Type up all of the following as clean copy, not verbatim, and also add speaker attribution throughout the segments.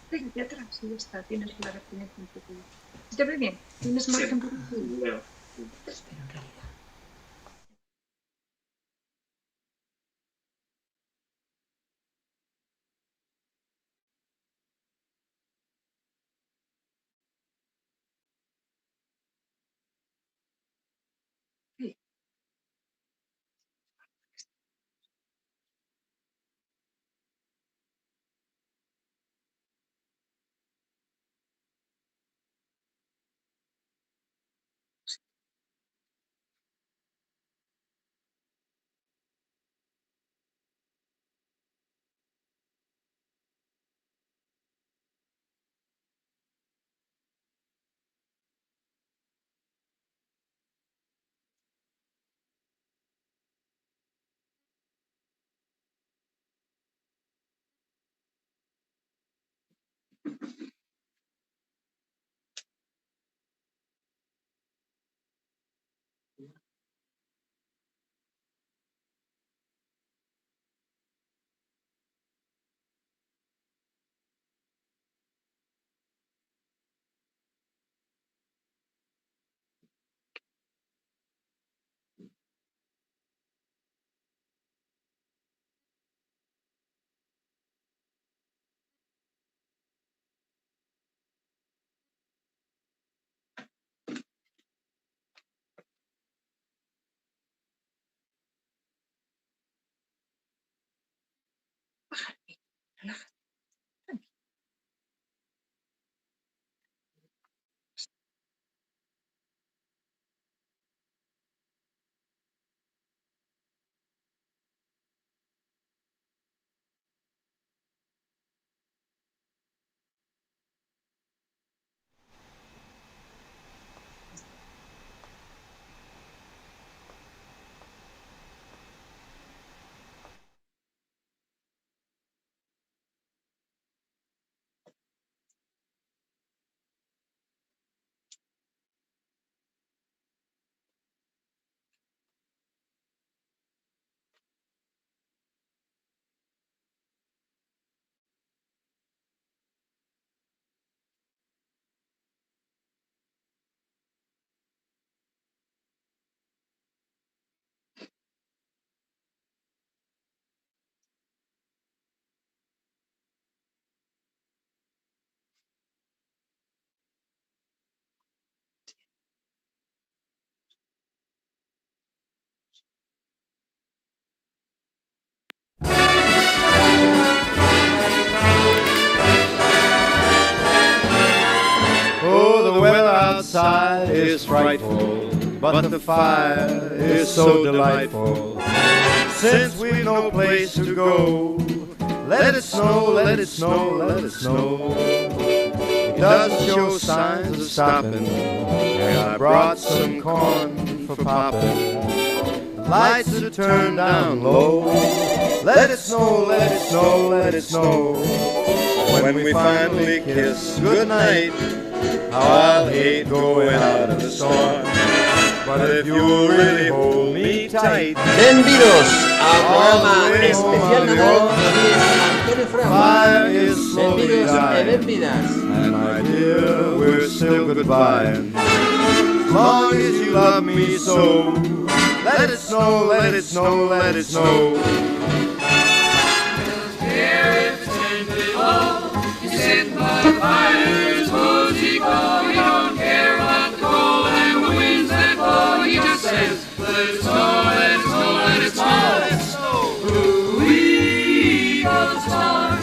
Speaker 1: Pégate atrás y ya está. Tienes la referencia un poco. ¿Se te ve bien? ¿Tienes margen un poco?
Speaker 2: Veo.
Speaker 3: Pero en realidad.
Speaker 1: Sí. Relájate.
Speaker 4: Oh, the weather outside is frightful, but the fire is so delightful. Since we've no place to go, let it snow, let it snow, let it snow. It doesn't show signs of stopping, and I brought some corn for popping. Lights are turned down low. Let it snow, let it snow, let it snow. When we finally kiss goodnight, how I'll hate going out in the storm. But if you'll really hold me tight.
Speaker 3: Bienvenidos al programa especial Nadal de Antonio Fraguas. Bienvenidos y bienvenidas.
Speaker 4: And my dear, we're still goodbye. As long as you love me so, let it snow, let it snow, let it snow.
Speaker 5: Here it's 10 feet low. You sit by the fire's cozy glow. You don't care about the cold and the winds that blow. He just says, let it snow, let it snow, let it snow, let it snow. Ooh-wee goes the storm.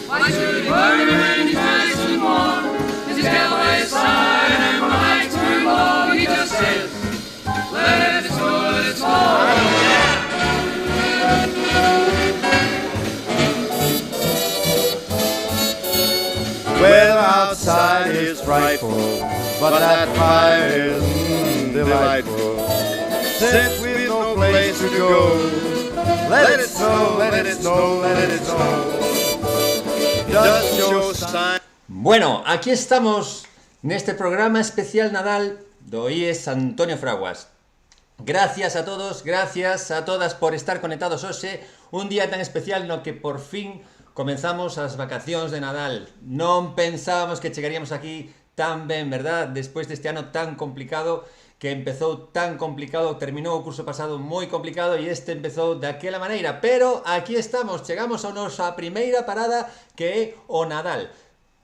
Speaker 5: Why should he worry when he's nice and warm? His getaway side and the lights turn low. He just says, let it snow, let it snow.
Speaker 4: Weather outside is frightful, but that fire is delightful. Since we've no place to go, let it snow, let it snow, let it snow. Just show sign.
Speaker 3: Bueno, aquí estamos neste programa especial Nadal do IES Antonio Fraguas. Gracias a todos, gracias a todas por estar conectados hoxe, un día tan especial no que por fin comenzamos as vacacións de Nadal. Non pensábamos que chegaríamos aquí tan ben, verdad? Despois deste ano tan complicado, que empezou tan complicado, terminou o curso pasado moi complicado e este empezou daquela maneira. Pero aquí estamos, chegamos a nosa primeira parada, que é o Nadal.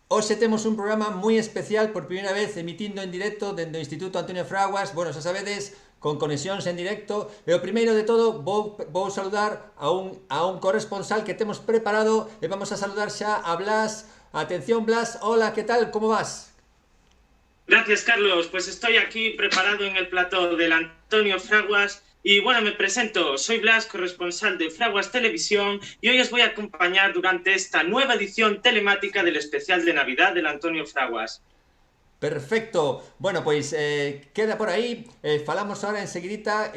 Speaker 3: Hoxe temos un programa moi especial, por primeira vez emitindo en directo dende o Instituto Antonio Fraguas. Bueno, xa sabedes, con conexións en directo. E o primeiro de todo vou saludar a un corresponsal que temos preparado e vamos a saludar xa a Blas. Atención, Blas, hola, que tal, como vas?
Speaker 2: Gracias, Carlos. Pues estoy aquí preparado en el plató del Antonio Fraguas. Y bueno, me presento, soy Blas, corresponsal de Fraguas Televisión, y hoy os voy a acompañar durante esta nueva edición telemática del especial de Navidad del Antonio Fraguas.
Speaker 3: Perfecto. Bueno, pois queda por aí, falamos ahora enseguidita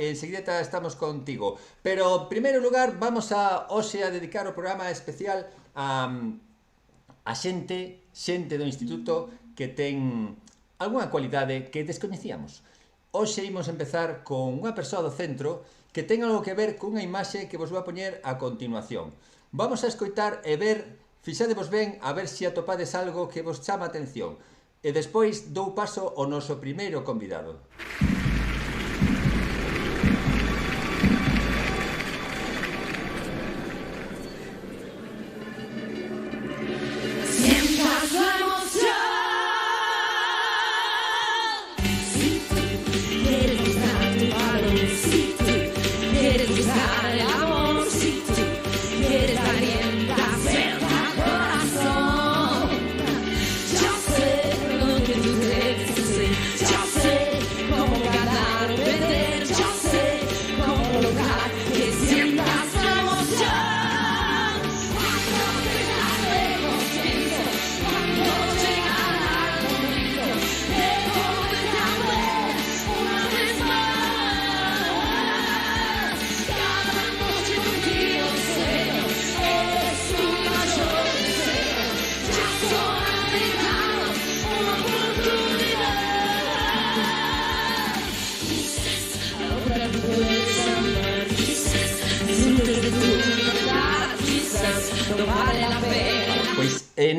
Speaker 3: estamos contigo. Pero, en primeiro lugar, vamos a hoxe a dedicar o programa especial a xente do Instituto que ten algunha cualidade que descoñecíamos. Hoxe imos empezar con unha persoa do centro que ten algo que ver cunha imaxe que vos vou a poñer a continuación. Vamos a escoitar e ver, fixadevos ben, a ver se atopades algo que vos chama a atención. E despois dou paso ao noso primeiro convidado.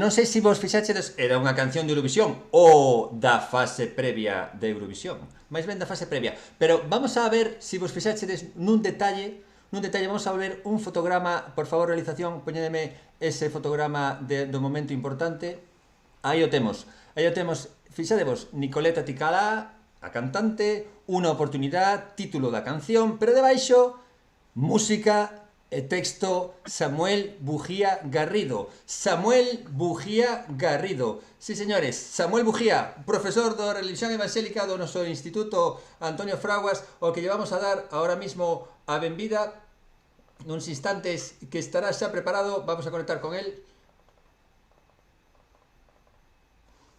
Speaker 3: Non sei se vos fixaxedes, era unha canción de Eurovisión ou da fase previa de Eurovisión, máis ben da fase previa, pero vamos a ver se vos fixaxedes nun detalle, vamos a ver un fotograma, por favor, realización, poñedeme ese fotograma do momento importante. Aí o temos, fixadevos, Nicoleta Ticalá, a cantante, Unha oportunidade, título da canción, pero debaixo, música e texto Samuel Bujía Garrido. Samuel Bujía Garrido. Sí, señores, Samuel Bujía, profesor de Religión Evangélica do noso Instituto Antonio Fraguas, o que llevamos a dar ahora mismo a benvida. Nuns instantes que estará xa preparado, vamos a conectar con él.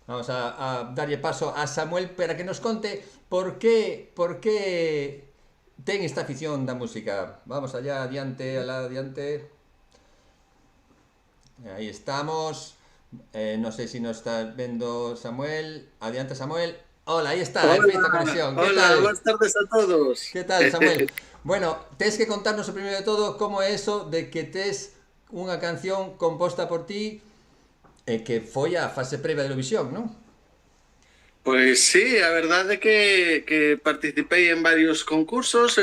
Speaker 3: Vamos a darlle paso a Samuel para que nos conte por qué ten esta afición da música. Vamos allá, adiante, adiante. Aí estamos. Non sei se nos está vendo Samuel. Adiante, Samuel. Hola, aí está, esta conexión.
Speaker 6: ¿Qué tal? Buenas tardes a todos.
Speaker 3: Que tal, Samuel? Bueno, tes que contarnos o primeiro de todo como é eso de que tes unha canción composta por ti e que foi a fase previa de Eurovisión, non?
Speaker 6: Pues sí, a verdade que participei en varios concursos,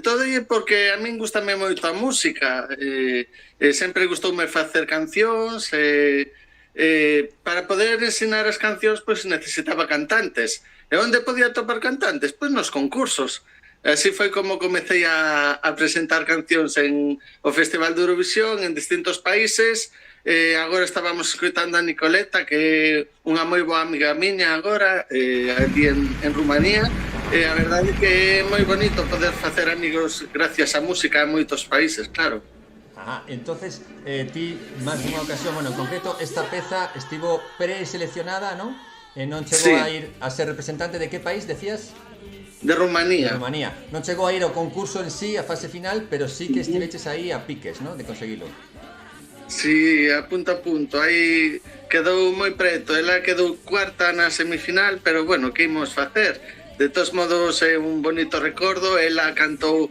Speaker 6: todo é porque a min gustame moito a música, sempre gustoume facer cancións, para poder ensinar as cancións pois necesitaba cantantes. E onde podía topar cantantes? Pois nos concursos. Así foi como comecei a presentar cancións en o Festival de Eurovisión en distintos países. Agora estábamos escoitando a Nicoleta, que é unha moi boa amiga miña agora, aquí en Rumanía. A verdade é que é moi bonito poder facer amigos gracias á música en moitos países, claro.
Speaker 3: Entonces, ti, máis dunha ocasión, bueno, en concreto, esta peza estivo preseleccionada, non? Non chegou a ir a ser representante de que país, decías?
Speaker 6: De Rumanía.
Speaker 3: De Rumanía. Non chegou a ir ao concurso en sí, a fase final, pero sí que estiveches aí a piques, non? De conseguilo.
Speaker 6: Sí, a punto, aí quedou moi preto, ela quedou cuarta na semifinal, pero bueno, que imos facer? De todos modos é un bonito recordo, ela cantou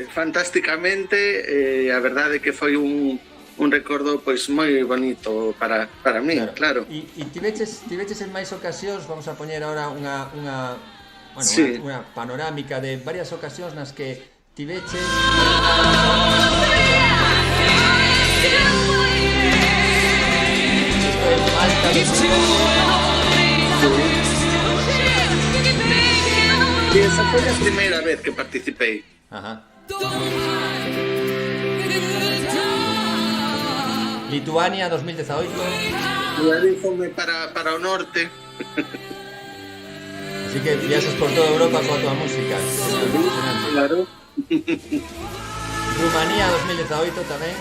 Speaker 6: fantásticamente, a verdade é que foi un un recordo pois moi bonito para mí, claro.
Speaker 3: E tiveches en máis ocasións, vamos a poñer ahora unha
Speaker 6: Sí.
Speaker 3: unha panorámica de varias ocasións nas que tiveches Malta de
Speaker 6: E esa foi a primeira vez que participei.
Speaker 3: Ajá. Lituania 2018.
Speaker 6: E ali fome para o norte.
Speaker 3: Así que viaxas por toda Europa coa tua música.
Speaker 6: Claro.
Speaker 3: Rumanía 2018 tamén.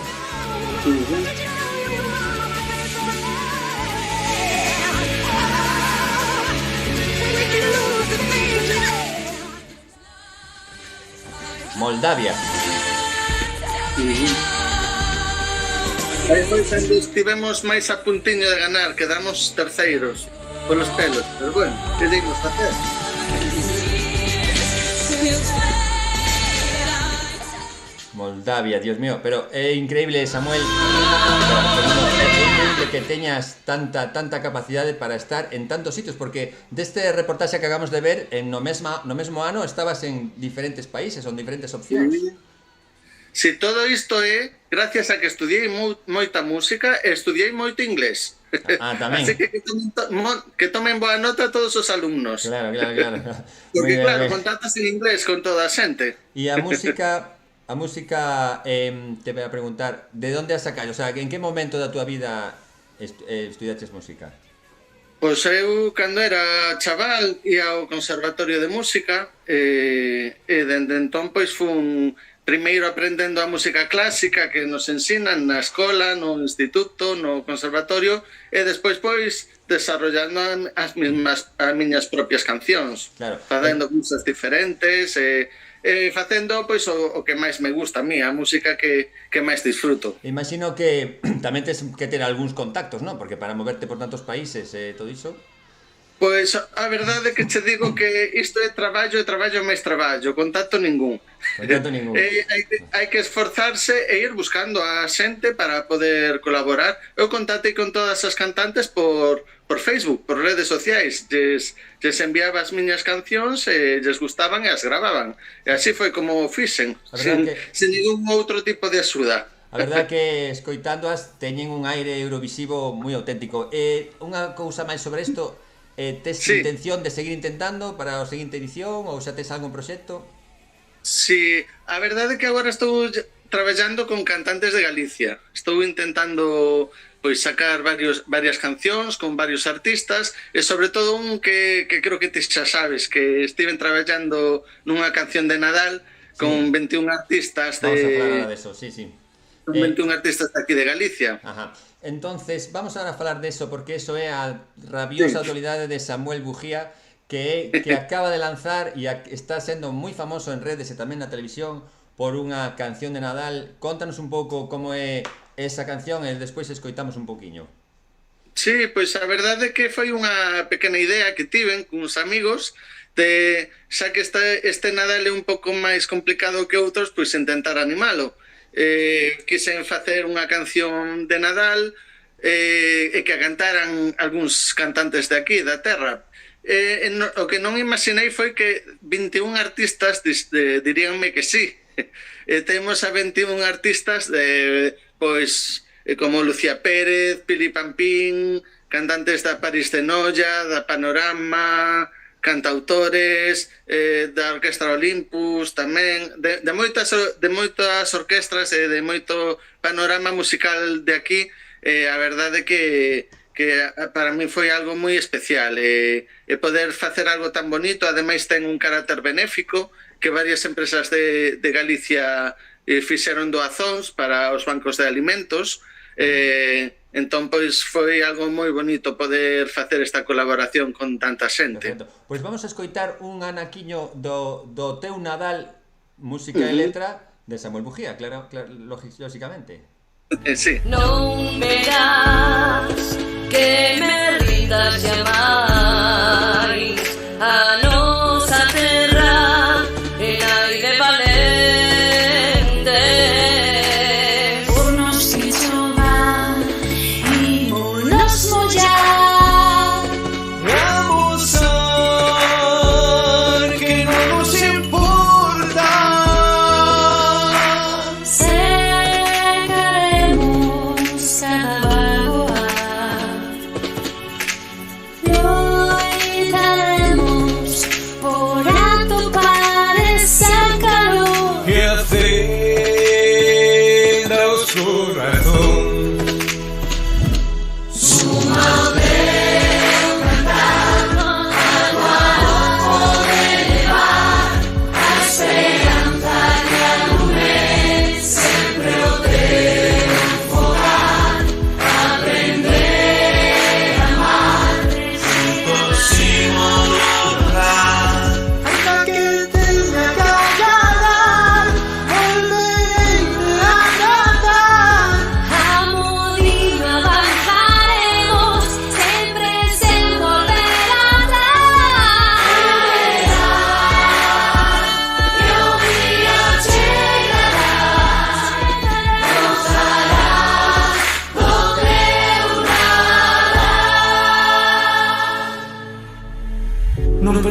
Speaker 3: Moldavia.
Speaker 6: Aí foi cando estivemos máis a puntiño de ganar, quedamos terceiros polos pelos, pero bueno, que dignos facer?
Speaker 3: Moldavia, Dios mío, pero é increíble, Samuel, é increíble que teñas tanta capacidade para estar en tantos sitios, porque deste reportaxe que acabamos de ver, no mesmo ano estabas en diferentes países, en diferentes opcións.
Speaker 6: Si todo isto é gracias a que estudiei moita música e estudiei moito inglés.
Speaker 3: Tamén.
Speaker 6: Así que tomen boa nota todos os alumnos.
Speaker 3: Claro.
Speaker 6: Porque claro, contactas en inglés con toda a xente.
Speaker 3: E a música te voy a preguntar, ¿de dónde has sacado? O sea, ¿en qué momento da tua vida estudiaches música?
Speaker 6: Pois eu, cando era chaval, ia ao Conservatorio de Música e dende entón, pois, fun primeiro aprendendo a música clásica que nos ensinan na escola, no instituto, no conservatorio e despois, pois, desarrollando as miñas propias cancións, facendo cousas diferentes e facendo pois o que máis me gusta a mí, a música que máis disfruto.
Speaker 3: Imagino que tamén tes que ter algúns contactos, non? Porque para moverte por tantos países todo iso.
Speaker 6: Pois a verdade é que che digo que isto é traballo máis traballo, contacto ningún. Hai que esforzarse e ir buscando a xente para poder colaborar. Eu contactei con todas as cantantes por Facebook, por redes sociais. Lles enviaba as miñas cancións e lles gustaban e as gravaban. E así foi como fixen, sin ningún outro tipo de axuda.
Speaker 3: A verdade que escoitándoas teñen un aire eurovisivo moi auténtico. Unha cousa máis sobre isto, tes intención de seguir intentando para a seguinte edición ou xa tes algún proxecto?
Speaker 6: Sí, a verdade é que agora estou traballando con cantantes de Galicia. Estou intentando pois sacar varias cancións con varios artistas e sobre todo un que creo que ti xa sabes, que estiven traballando nunha canción de Nadal con 21 artistas de...
Speaker 3: Vamos a falar ahora de eso, sí.
Speaker 6: Con 21 artistas de aquí de Galicia.
Speaker 3: Ajá. Entonces, vamos ahora a falar de eso, porque eso é a rabiosa autoridade de Samuel Bujía, que acaba de lanzar e está sendo moi famoso en redes e tamén na televisión por unha canción de Nadal. Contanos un pouco como é esa canción e despois escoitamos un pouquiño.
Speaker 6: Sí, pois a verdade é que foi unha pequena idea que tiven con uns amigos de, xa que este Nadal é un pouco máis complicado que outros, pois intentar animalo. Quisen facer unha canción de Nadal e que a cantaran algúns cantantes de aquí, da terra. O que non imaginei foi que 21 artistas diríanme que sí. Temos a 21 artistas pois como Lucía Pérez, Pili Pampín, cantantes da París de Noia, da Panorama, cantautores, da Orquestra Olympus tamén, de moitas orquestras e de moito panorama musical de aquí. A verdade que para mí foi algo moi especial e poder facer algo tan bonito, ademais ten un carácter benéfico, que varias empresas de Galicia fixeron doazóns para os bancos de alimentos. Entón, pois, foi algo moi bonito poder facer esta colaboración con tanta xente.
Speaker 3: Pois vamos a escoitar un anaquiño do teu Nadal, música e letra de Samuel Bujía, claro, lógicamente.
Speaker 6: Sí.
Speaker 7: Non verás que me rindas jamais a nosa terra en aire valente. Por nos que chove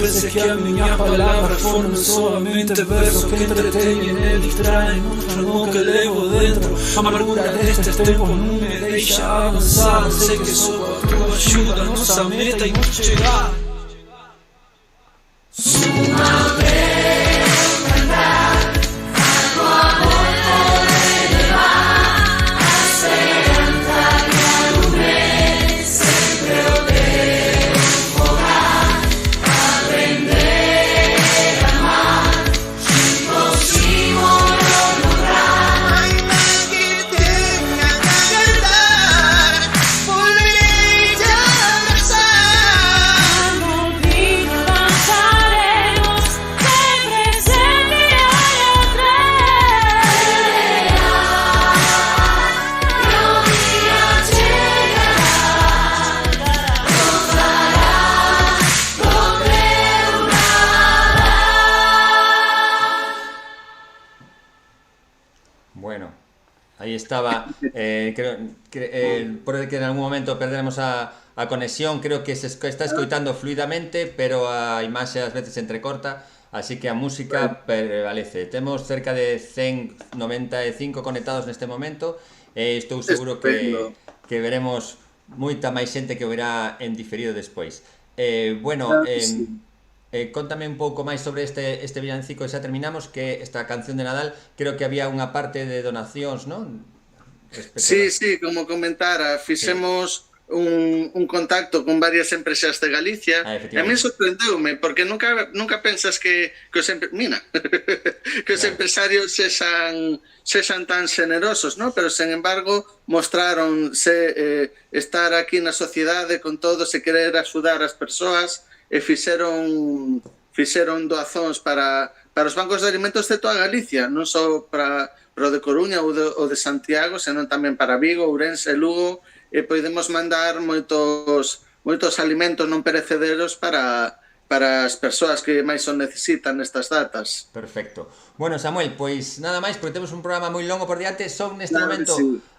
Speaker 8: veces que a minhas palavras foram solamente versos que entreteñen e distraen un fermo que levo dentro. A amargura destes tempos non me deixa avanzar. Sei que só a tua axuda a nosa meta imos chegar.
Speaker 3: Bueno, ahí estaba. Creo que por que en algún momento perderemos a conexión. Creo que se está escoitando fluidamente, pero a imaxe ás veces entrecorta, así que a música prevalece. Temos cerca de 195 conectados neste momento e estou seguro que veremos moita máis xente que o verá en diferido despois. Bueno, contame un pouco máis sobre este villancico e xa terminamos, que esta canción de Nadal, creo que había unha parte de donacións, non?
Speaker 6: Sí, como comentara, fixemos un contacto con varias empresas de Galicia e a mí sorprendeume, porque nunca pensas que os empresarios sexan tan generosos, ¿no? Pero, sen embargo, mostráronse estar aquí na sociedade con todos e querer axudar as persoas e fixeron doazóns para os bancos de alimentos de toda Galicia, non só para o de Coruña ou de Santiago, senón tamén para Vigo, Ourense, Lugo, e podemos mandar moitos alimentos non perecederos para as persoas que máis o necesitan nestas datas.
Speaker 3: Perfecto. Bueno, Samuel, pois nada máis, porque temos un programa moi longo por diante. Son neste momento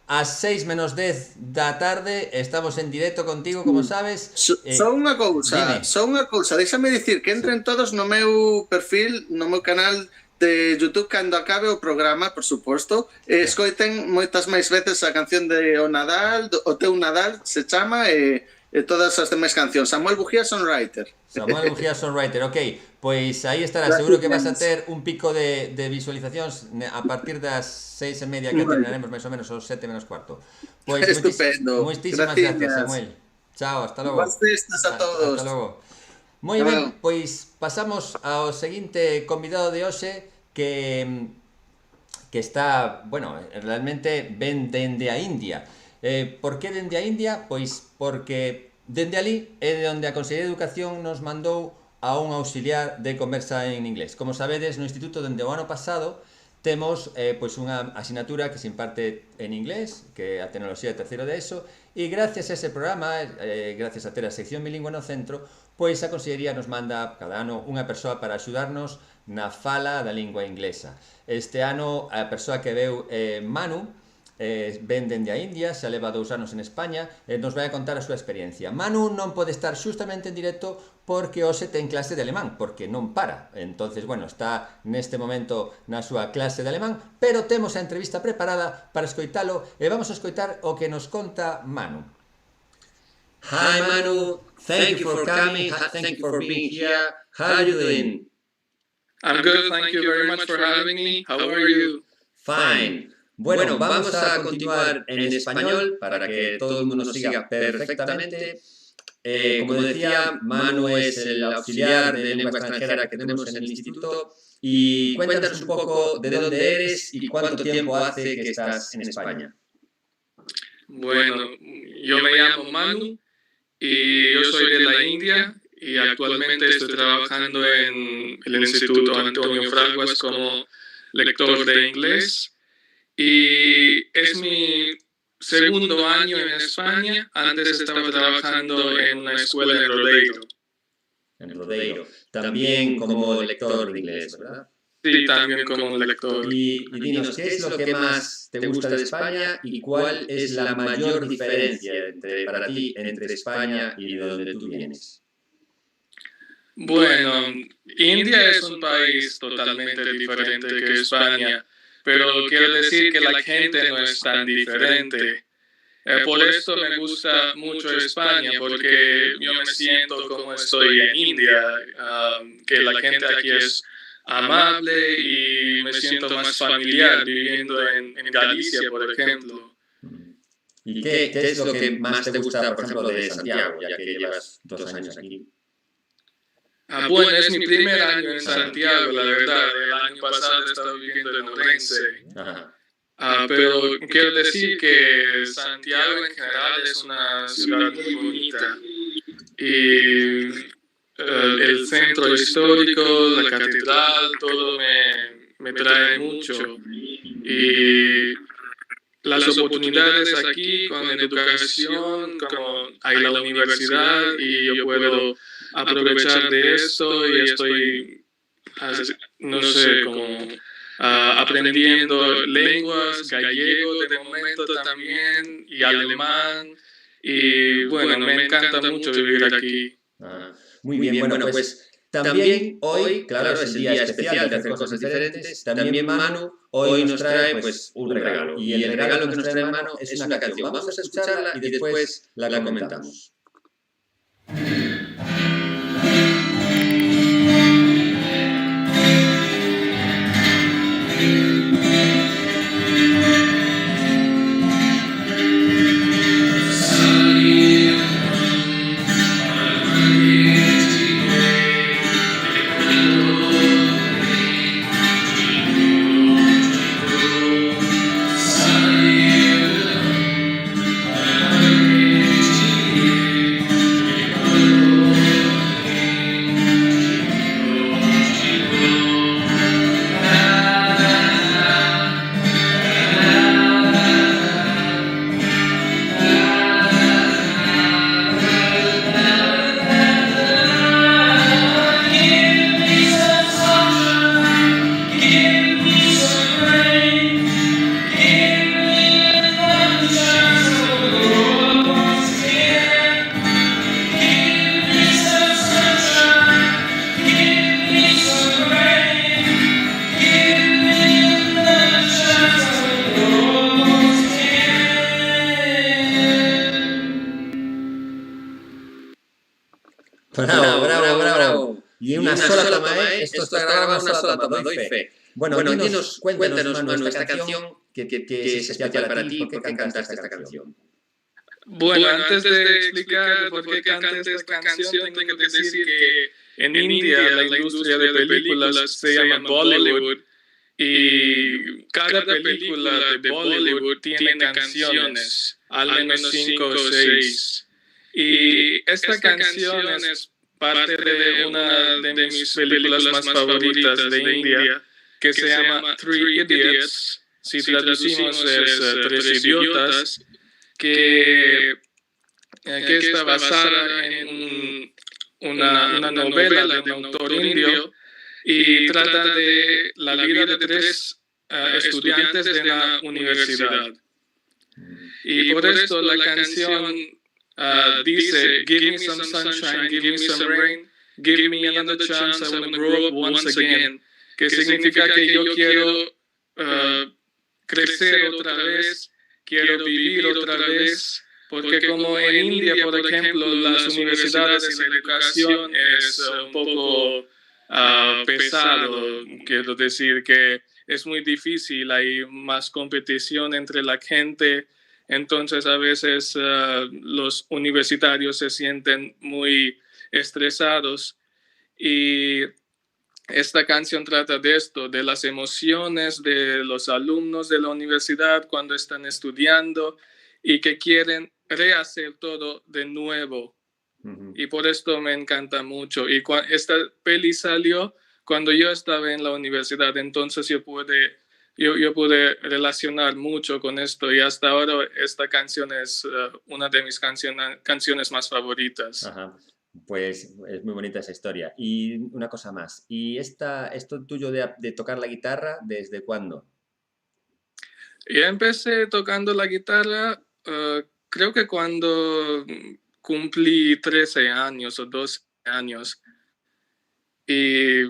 Speaker 3: ás 6 menos 10 da tarde, estamos en directo contigo, como sabes.
Speaker 6: Só unha cousa, déxame dicir que entren todos no meu perfil, no meu canal de YouTube cando acabe o programa, por suposto, e escoiten moitas máis veces a canción de O Nadal, o teu Nadal se chama, e todas as demais cancións. Samuel Bujía Songwriter.
Speaker 3: Samuel Bujía Songwriter, ok. Pois aí estará, seguro que vas a ter un pico de visualizacións a partir das 6:30 que terminaremos máis ou menos, os 7 menos cuarto. Pois
Speaker 6: estupendo.
Speaker 3: Moitísimas gracias, Samuel. Chao, hasta logo.
Speaker 6: Boas festas a todos.
Speaker 3: Hasta logo. Moi ben, pois pasamos ao seguinte convidado de hoxe que está, bueno, realmente ven dende a India. Por que dende a India? Pois porque dende ali é de onde a Consellería de Educación nos mandou a un auxiliar de conversa en inglés. Como sabedes, no instituto dende o ano pasado temos pois unha asignatura que se imparte en inglés, que é a tecnoloxía de terceiro de ESO, e gracias a ese programa, gracias a ter a sección bilingüe no centro, pois a Consellería nos manda cada ano unha persoa para axudarnos na fala da lingua inglesa. Este ano a persoa que veu Manu, ven dende a India, xa leva 2 anos en España, e nos vai a contar a súa experiencia. Manu non pode estar xustamente en directo porque hoxe ten clase de alemán, porque non para. Entonces, bueno, está neste momento na súa clase de alemán, pero temos a entrevista preparada para escoitalo e vamos a escoitar o que nos conta Manu. Hi Manu, thank you for coming, thank you for being here. How are you doing?
Speaker 9: I'm good, thank you very much for having me. How are you?
Speaker 3: Fine. Bueno, vamos a continuar en español para que todo el mundo nos siga perfectamente. Como decía, Manu es el auxiliar de lengua extranjera que tenemos en el instituto. Y cuéntanos un poco de dónde eres y cuánto tiempo hace que estás en España.
Speaker 9: Bueno, yo me llamo Manu y yo soy de la India y actualmente estoy trabajando en el Instituto Antonio Fraguas como lector de inglés. Y es mi segundo año en España. Antes estaba trabajando en una escuela en Rodeiro.
Speaker 3: En Rodeiro. También como lector de inglés, ¿verdad?
Speaker 9: Sí, también como lector.
Speaker 3: Y dinos, ¿qué es lo que más te gusta de España y cuál es la mayor diferencia para ti entre España y de donde tú vienes?
Speaker 9: Bueno, India es un país totalmente diferente que España, pero quiero decir que la gente no es tan diferente. Por eso me gusta mucho España, porque yo me siento como estoy en India, que la gente aquí es amable y me siento más familiar viviendo en Galicia, por ejemplo.
Speaker 3: ¿Y qué es lo que más te gusta, por ejemplo, de Santiago, ya que llevas 2 años aquí?
Speaker 9: Bueno, es mi primer año en Santiago, la verdad. El año pasado estaba viviendo en Orense. Pero quiero decir que Santiago en general es una ciudad muy bonita. Y el centro histórico, la catedral, todo me trae mucho. Y las oportunidades aquí con educación, como hay la universidad y yo puedo aprovechar de esto y estoy, no sé, como aprendiendo lenguas, gallego de momento también y alemán. Y bueno, me encanta mucho vivir aquí.
Speaker 3: Muy bien, bueno, pues también hoy, claro, es el día especial de hacer cosas diferentes. También Manu hoy nos trae pues un regalo. Y el regalo que nos trae Manu es una canción. Vamos a escucharla y después la comentamos. Bravo. Y una sola toma, esto está grabado en una sola toma, doy fe. Bueno, cuéntanos, Manu, esta canción que es especial para ti, ¿por qué cantaste esta canción?
Speaker 9: Bueno, antes de explicar por qué canté esta canción, tengo que decir que en India la industria de películas se llama Bollywood y cada película de Bollywood tiene canciones, al menos 5 o 6. Y esta canción es parte de una de mis películas más favoritas de India, que se llama Three Idiots. Si traducimos es Tres Idiotas, que está basada en una novela de un autor indio y trata de la vida de 3 estudiantes de la universidad. Y por esto la canción dice, give me some sunshine, give me some rain, give me another chance, I want to grow up once again. Que significa que yo quiero crecer otra vez, quiero vivir otra vez, porque como en India, por ejemplo, las universidades y la educación es un poco pesado, quiero decir que es muy difícil, hay más competición entre la gente. Entonces, a veces los universitarios se sienten muy estresados y esta canción trata de esto, de las emociones de los alumnos de la universidad cuando están estudiando y que quieren rehacer todo de nuevo. Y por esto me encanta mucho. Y esta peli salió cuando yo estaba en la universidad, entonces yo pude relacionar mucho con esto y hasta ahora esta canción es una de mis canciones más favoritas.
Speaker 3: Ajá. Pues es muy bonita esa historia. Y una cosa más, ¿y esto tuyo de tocar la guitarra, desde cuándo?
Speaker 9: Yo empecé tocando la guitarra creo que cuando cumplí 13 años o 12 años. y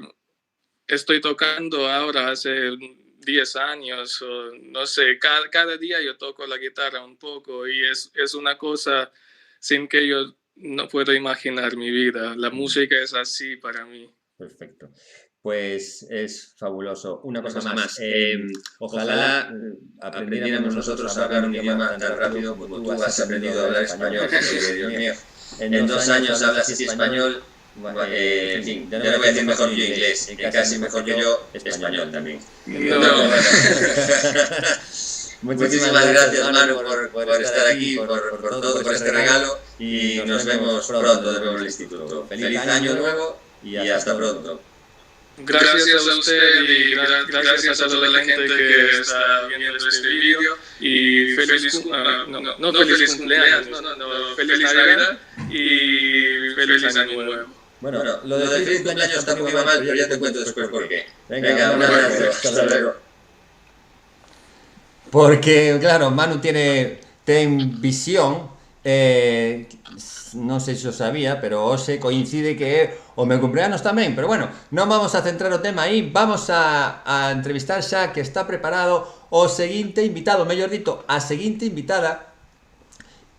Speaker 9: estoy tocando ahora hace 10 años, o no sé, cada día yo toco la guitarra un poco y es una cosa sin que yo no puedo imaginar mi vida. La música es así para mí.
Speaker 3: Perfecto. Pues es fabuloso. Una cosa más. Ojalá aprendiéramos nosotros a hablar un idioma tan rápido como tú has aprendido a hablar español. Dios mío, en 2 años hablas así español. En fin, ya no voy a decir mejor yo inglés, que casi mejor que yo español también.
Speaker 9: No.
Speaker 3: Muchísimas gracias, Manu, por estar aquí, por todo, por este regalo, y nos vemos pronto de nuevo en el instituto. Feliz año nuevo y hasta pronto.
Speaker 9: Gracias a usted y gracias a toda la gente que está viendo este vídeo y feliz cumpleaños, feliz Navidad y feliz año nuevo.
Speaker 3: Bueno, lo de feliz cumpleaños está muy mal, pero ya te cuento después por qué. Venga, un abrazo, hasta luego. Porque, claro, Manu ten visión, non sei se o sabía, pero hoxe coincide que é o meu cumpleanos tamén, pero bueno, non vamos a centrar o tema aí, vamos a entrevistar xa que está preparado o seguinte invitado, mellor dito, a seguinte invitada,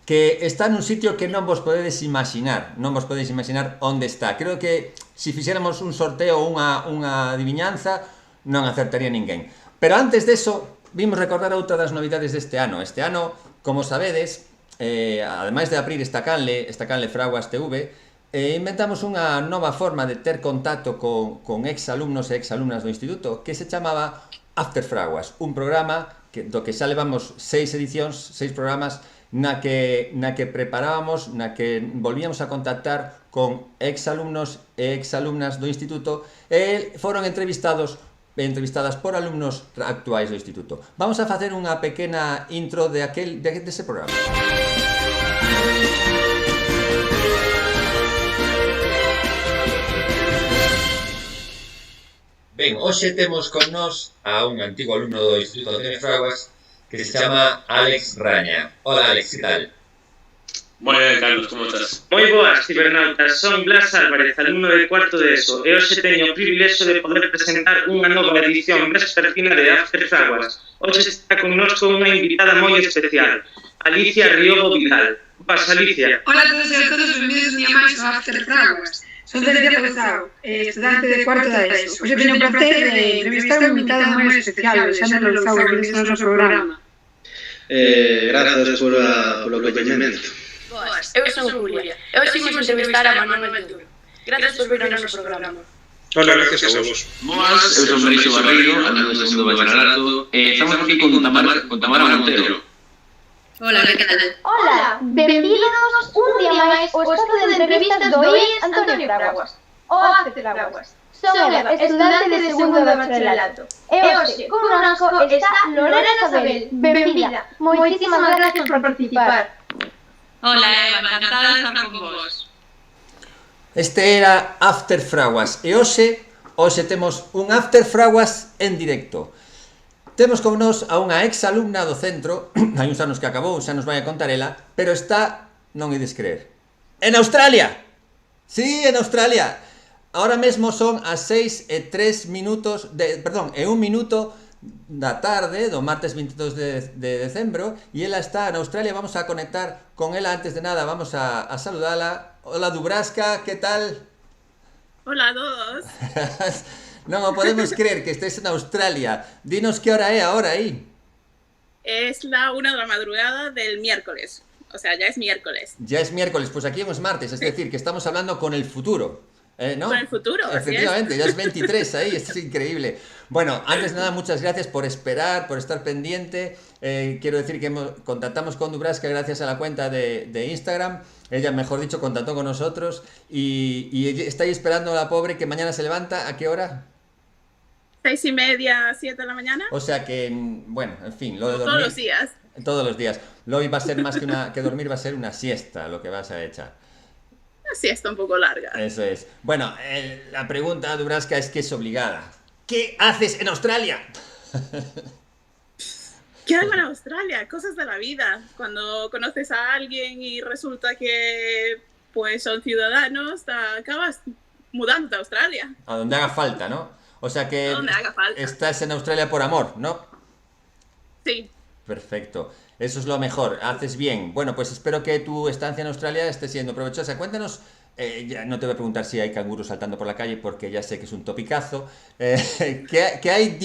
Speaker 3: que está nun sitio que non vos podedes imaginar, onde está. Creo que se fixéramos un sorteo ou unha adivinanza, non acertaría ninguén. Pero antes deso, vimos recordar outra das novidades deste ano. Este ano, como sabedes, ademais de abrir esta canle Fraguas TV, inventamos unha nova forma de ter contacto con ex-alumnos e ex-alumnas do instituto que se chamaba After Fraguas, un programa do que xa levamos 6 edicións, 6 programas, na que preparábamos, na que volvíamos a contactar con ex-alumnos e ex-alumnas do instituto e foron entrevistadas por alumnos actuais do instituto. Vamos a facer unha pequena intro dese programa. Ben, hoxe temos con nós a un antigo alumno do Instituto Antonio Fraguas que se chama Alex Raña. Hola, Alex, que tal?
Speaker 2: Moi ben, Carlos, como estás? Moi boas, cibernautas. Son Blas Álvarez, alumno de cuarto de ESO, e hoxe teño o privilexio de poder presentar unha nova edición vespertina de After Fraguas. Hoxe está connosco unha invitada moi especial, Alicia Riobo Vidal. Pasa, Alicia.
Speaker 10: Hola a todos e a todos, benvidos un día máis ao After Fraguas. Son Alicia Gonzalo, estudante de cuarto da ESO. Hoxe teño o placer de entrevistar unha invitada moi especial, Alexandra Louzao, que está no noso programa.
Speaker 11: Grazas polo acollemento.
Speaker 7: Boas, eu son Julia, e hoxe imos entrevistar a Manuel Ventura. Gracias por vir ao noso programa.
Speaker 11: Hola, gracias a vos.
Speaker 12: Boas, eu son Mauricio Barreiro, alumno do segundo bacharelato, e estamos aquí con Tamara Montero.
Speaker 10: Hola, que tal?
Speaker 13: Hola, benvidos un día máis ao espazo de entrevistas do IES Antonio Fraguas, o After Fraguas. Son Eva, estudante de segundo de bacharelato. E hoxe, como nosco, está Lorena Isabel. Benvida. Moitísimas gracias por participar.
Speaker 14: Hola Eva, encantada de estar con vos.
Speaker 3: Este era After Fraguas e hoxe temos un After Fraguas en directo. Temos con nós a unha ex-alumna do centro, hai uns anos que acabou, xa nos vai a contar ela, pero está, non ides creer, en Australia! Sí, en Australia! Ahora mesmo son as 6:03 minutos, perdón, e 1 minuto da tarde do martes 22 de decembro e ela está en Australia. Vamos a conectar con ela. Antes de nada vamos a saludala. Hola Dubrasca, que tal?
Speaker 14: Hola a todos.
Speaker 3: Non o podemos creer que estés en Australia. Dinos que hora é ahora aí.
Speaker 14: Es la 1 de la madrugada del miércoles. O sea, ya es miércoles.
Speaker 3: Ya es miércoles, pues aquí es martes, es decir, que estamos hablando con el futuro. ¿No?
Speaker 14: Con el futuro,
Speaker 3: efectivamente, ya es 23 ahí, esto es increíble. Bueno, antes de nada, muchas gracias por esperar, por estar pendiente. Quiero decir que contactamos con Dubrasca gracias a la cuenta de Instagram. Ella, mejor dicho, contactó con nosotros y está ahí esperando a la pobre que mañana se levanta. ¿A qué hora?
Speaker 14: 6:30, 7 de la mañana.
Speaker 3: O sea que, bueno, en fin, lo de dormir...
Speaker 14: Todos los días.
Speaker 3: Todos los días. Lo hoy va a ser más que dormir, va a ser una siesta lo que vas a echar.
Speaker 14: Una siesta un poco larga.
Speaker 3: Eso es. Bueno, la pregunta, Dubrasca, es que es obligada. ¿Qué haces en Australia?
Speaker 14: ¿Qué hago en Australia? Cosas de la vida. Cuando conoces a alguien y resulta que pues son ciudadanos, acabas mudándote a Australia.
Speaker 3: A donde haga falta, ¿no? O sea que
Speaker 14: A donde haga falta.
Speaker 3: estás en Australia por amor, ¿no?
Speaker 14: Sí.
Speaker 3: Perfecto. Eso es lo mejor, haces bien. Bueno, pues espero que tu estancia en Australia esté siendo provechosa. Cuéntanos, ya no te voy a preguntar si hay canguros saltando por la calle, porque ya sé que es un topicazo. ¿Qué hay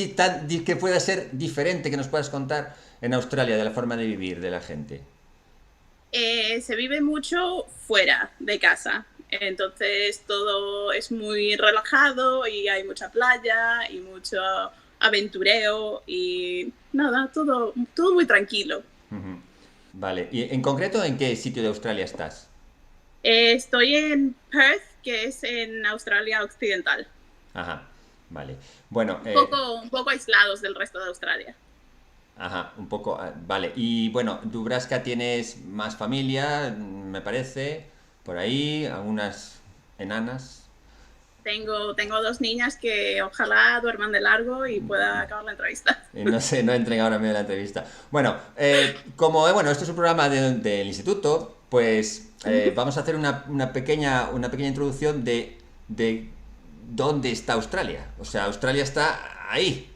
Speaker 3: que pueda ser diferente que nos puedas contar en Australia de la forma de vivir de la gente?
Speaker 14: Se vive mucho fuera de casa. Entonces todo es muy relajado y hay mucha playa y mucho aventureo y nada, todo muy tranquilo.
Speaker 3: Vale, y en concreto, ¿en qué sitio de Australia estás?
Speaker 14: Estoy en Perth, que es en Australia Occidental.
Speaker 3: Ajá, vale. Bueno,
Speaker 14: Un poco aislados del resto de Australia.
Speaker 3: Ajá, un poco, vale. Y bueno, Dubraska tienes más familia, me parece, por ahí, algunas enanas.
Speaker 14: Tengo 2 niñas que ojalá duerman de largo y pueda acabar la entrevista.
Speaker 3: No sé, no entren ahora en medio de la entrevista. Bueno, como esto es un programa del instituto, pues vamos a hacer una pequeña introducción de dónde está Australia. O sea, Australia está ahí.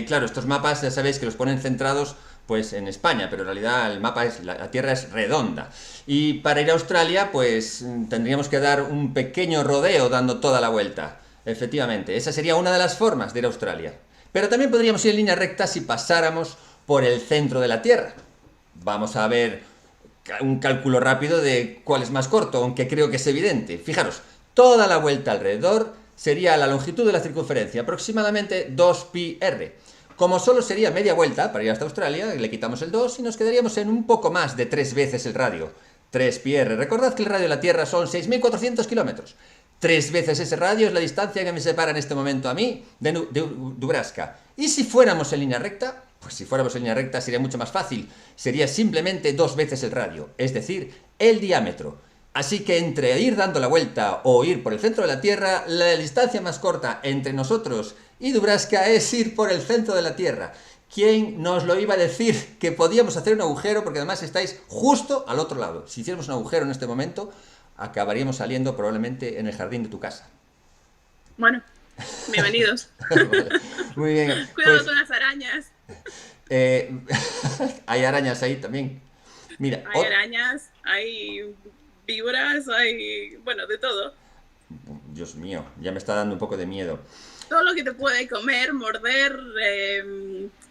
Speaker 3: Claro, estos mapas ya sabéis que los ponen centrados pues en España, pero en realidad el mapa la Tierra es redonda. Y para ir a Australia, pues tendríamos que dar un pequeño rodeo dando toda la vuelta. Efectivamente, esa sería una de las formas de ir a Australia. Pero también podríamos ir en línea recta si pasáramos por el centro de la Tierra. Vamos a ver un cálculo rápido de cuál es más corto, aunque creo que es evidente. Fijaros, toda la vuelta alrededor sería la longitud de la circunferencia, aproximadamente 2πr. Como solo sería media vuelta para ir hasta Australia, le quitamos el 2 y nos quedaríamos en un poco más de 3 veces el radio. 3πr. Recordad que el radio de la Tierra son 6.400 kilómetros. 3 veces ese radio es la distancia que me separa en este momento a mí de Dubraska. Y si fuéramos en línea recta, pues si fuéramos en línea recta sería mucho más fácil. Sería simplemente 2 veces el radio, es decir, el diámetro. Así que entre ir dando la vuelta o ir por el centro de la Tierra, la distancia más corta entre nosotros y Dubraska es ir por el centro de la Tierra. ¿Quién nos lo iba a decir que podíamos hacer un agujero? Porque además estáis justo al otro lado. Si hiciéramos un agujero en este momento, acabaríamos saliendo probablemente en el jardín de tu casa.
Speaker 14: Bueno, bienvenidos.
Speaker 3: Vale, muy bien.
Speaker 14: Cuidado con las arañas.
Speaker 3: Hay arañas ahí también. Mira,
Speaker 14: hay arañas, hay víboras, hay, bueno, de todo.
Speaker 3: Dios mío, ya me está dando un poco de miedo.
Speaker 14: Todo lo que te puede comer, morder,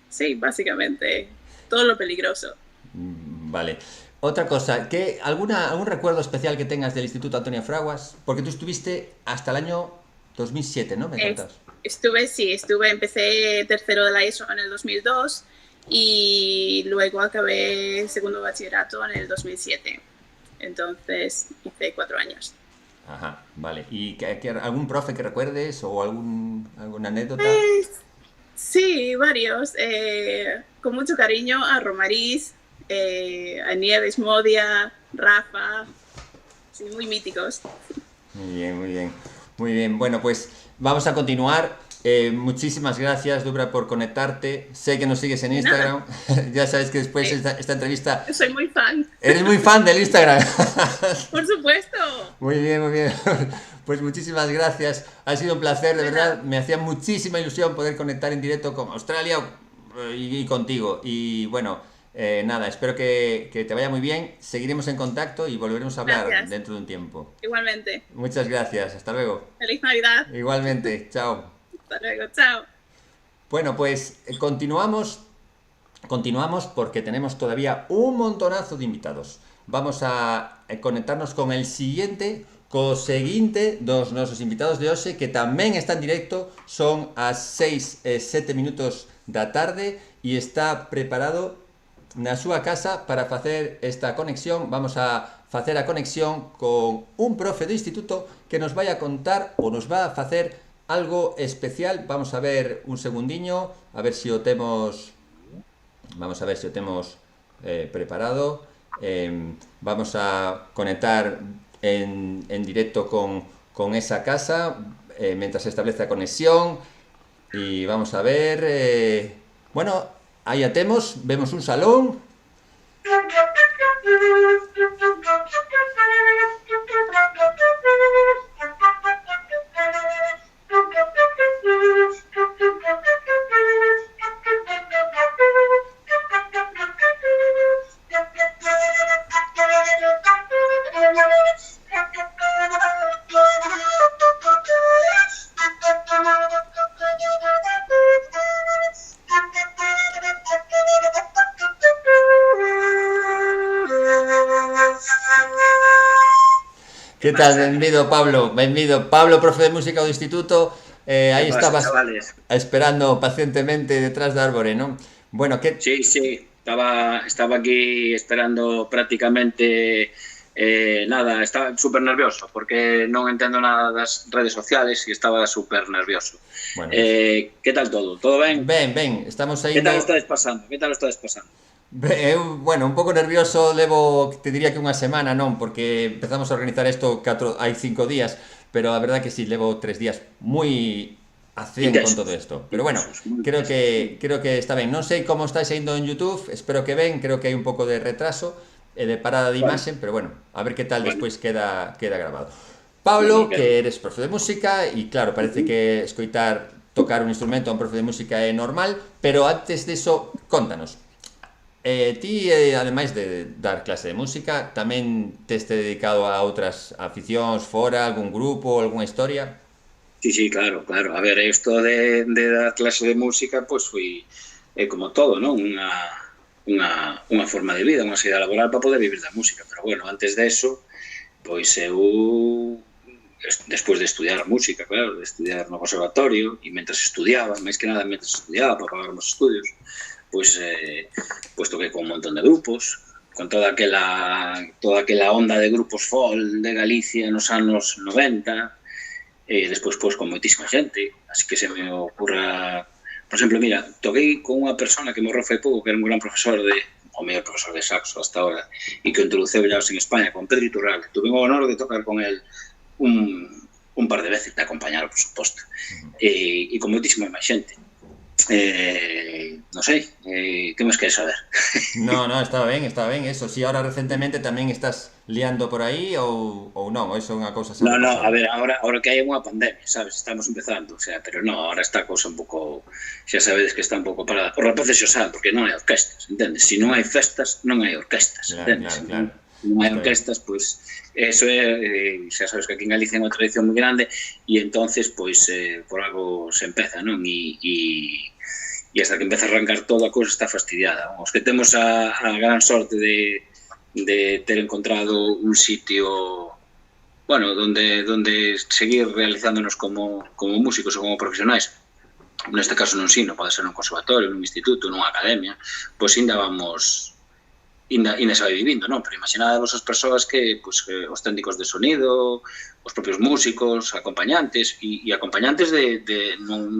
Speaker 14: sí, básicamente, todo lo peligroso.
Speaker 3: Vale. Otra cosa, ¿algún recuerdo especial que tengas del Instituto Antonio Fraguas? Porque tú estuviste hasta el año 2007, ¿no? ¿Me contas?
Speaker 14: Empecé tercero de la ESO en el 2002 y luego acabé segundo bachillerato en el 2007. Entonces hice 4 años.
Speaker 3: Ajá, vale. ¿Y algún profe que recuerdes o alguna anécdota?
Speaker 14: Sí, varios. Con mucho cariño a Romariz, a Nieves Modia, Rafa. Sí, muy míticos.
Speaker 3: Muy bien, muy bien. Muy bien, bueno, pues vamos a continuar. Muchísimas gracias, Dubra, por conectarte. Sé que nos sigues en Instagram. Ya sabes que después esta entrevista...
Speaker 14: Soy muy fan.
Speaker 3: ¿Eres muy fan del Instagram?
Speaker 14: Por supuesto.
Speaker 3: Muy bien, muy bien. Pues muchísimas gracias. Ha sido un placer, de verdad. Me hacía muchísima ilusión poder conectar en directo con Australia y contigo. Y bueno, nada, espero que te vaya muy bien. Seguiremos en contacto y volveremos a hablar dentro de un tiempo.
Speaker 14: Igualmente.
Speaker 3: Muchas gracias. Hasta luego.
Speaker 14: Feliz Navidad.
Speaker 3: Igualmente. Chao.
Speaker 14: Hasta luego, chao.
Speaker 3: Bueno, pues continuamos porque tenemos todavía un montonazo de invitados. Vamos a conectarnos con el siguiente, dos nuestros invitados de hoxe que tamén están en directo. Son as 7 minutos da tarde e está preparado na súa casa para facer esta conexión. Vamos a facer a conexión con un profe do instituto que nos vai a contar ou nos va a facer algo especial. Vamos a ver un segundiño, a ver se o temos. Vamos a ver se o temos preparado. Vamos a conectar en directo con esa casa mientras se establece a conexión. Y vamos a ver. Bueno, aí a temos, vemos un salón. Que tal? Benvido, Pablo. Benvido. Pablo, profe de música do instituto. Aí estabas esperando pacientemente detrás da árbore, non? Bueno, que...
Speaker 15: Sí, estaba aquí esperando prácticamente nada, estaba súper nervioso porque non entendo nada das redes sociales e estaba súper nervioso.
Speaker 3: Bueno,
Speaker 15: que tal todo? Todo ben?
Speaker 3: Ben, estamos aí...
Speaker 15: Que tal estades pasando?
Speaker 3: Eu, bueno, un pouco nervioso, levo, te diría que unha semana, non, porque empezamos a organizar isto hai 5 días, pero a verdad que sí, levo 3 días moi a 100 con todo isto. Pero bueno, creo que está ben. Non sei como estáis indo en YouTube, espero que ben, creo que hai un pouco de retraso e de parada de imaxe, pero bueno, a ver que tal despois queda grabado. Pablo, que eres profe de música, e claro, parece que escoitar tocar un instrumento a un profe de música é normal, pero antes diso, contanos. Ti, ademais de dar clase de música, tamén teste dedicado a outras aficións fora, algún grupo, algunha historia?
Speaker 15: Sí, claro. A ver, isto de dar clase de música, pois foi como todo, non? Unha forma de vida, unha saída laboral para poder vivir da música. Pero bueno, antes de eso, pois eu, despois de estudiar música, claro, de estudiar no conservatorio, e mentres estudiaba, máis que nada mentres estudiaba para pagar os estudios, pois toquei con un montón de grupos, con toda aquela onda de grupos folk de Galicia nos anos 90, e despois con moitísima xente, así que se me ocurra... Por exemplo, mira, toquei con unha persona que morreu fai pouco, que era un gran profesor o mellor profesor de saxo hasta ahora, e que introduceu villaos en España, con Pedro Iturral. Tuve o honor de tocar con el un par de veces, de acompañar, por suposto, e con moitísima máis xente. Non sei, que máis queres saber?
Speaker 3: No, estaba ben, eso. Si ahora recentemente tamén estás liando por aí ou non, ou iso é unha cousa...
Speaker 15: No, a ver, ahora que hai unha pandemia, sabes, estamos empezando, o sea, pero non, ahora está a cousa un pouco, xa sabedes que está un pouco parada. Os rapaces xo saben, porque non hai orquestas, entendes? Se non hai festas, non hai orquestas, entendes?
Speaker 3: Claro.
Speaker 15: Non hai orquestas, pois, eso é, xa sabes que aquí en Galicia é unha tradición moi grande, e entonces, pois, por algo se empeza, non? E hasta que empeza a arrancar todo a cousa está fastidiada. Os que temos a gran sorte de ter encontrado un sitio, bueno, donde seguir realizándonos como músicos ou como profesionais, neste caso non sino, pode ser nun conservatorio, nun instituto, nunha academia, pois ainda se vai vivindo, non? Pero imaginadevos as persoas que os técnicos de sonido, os propios músicos, acompañantes, e acompañantes non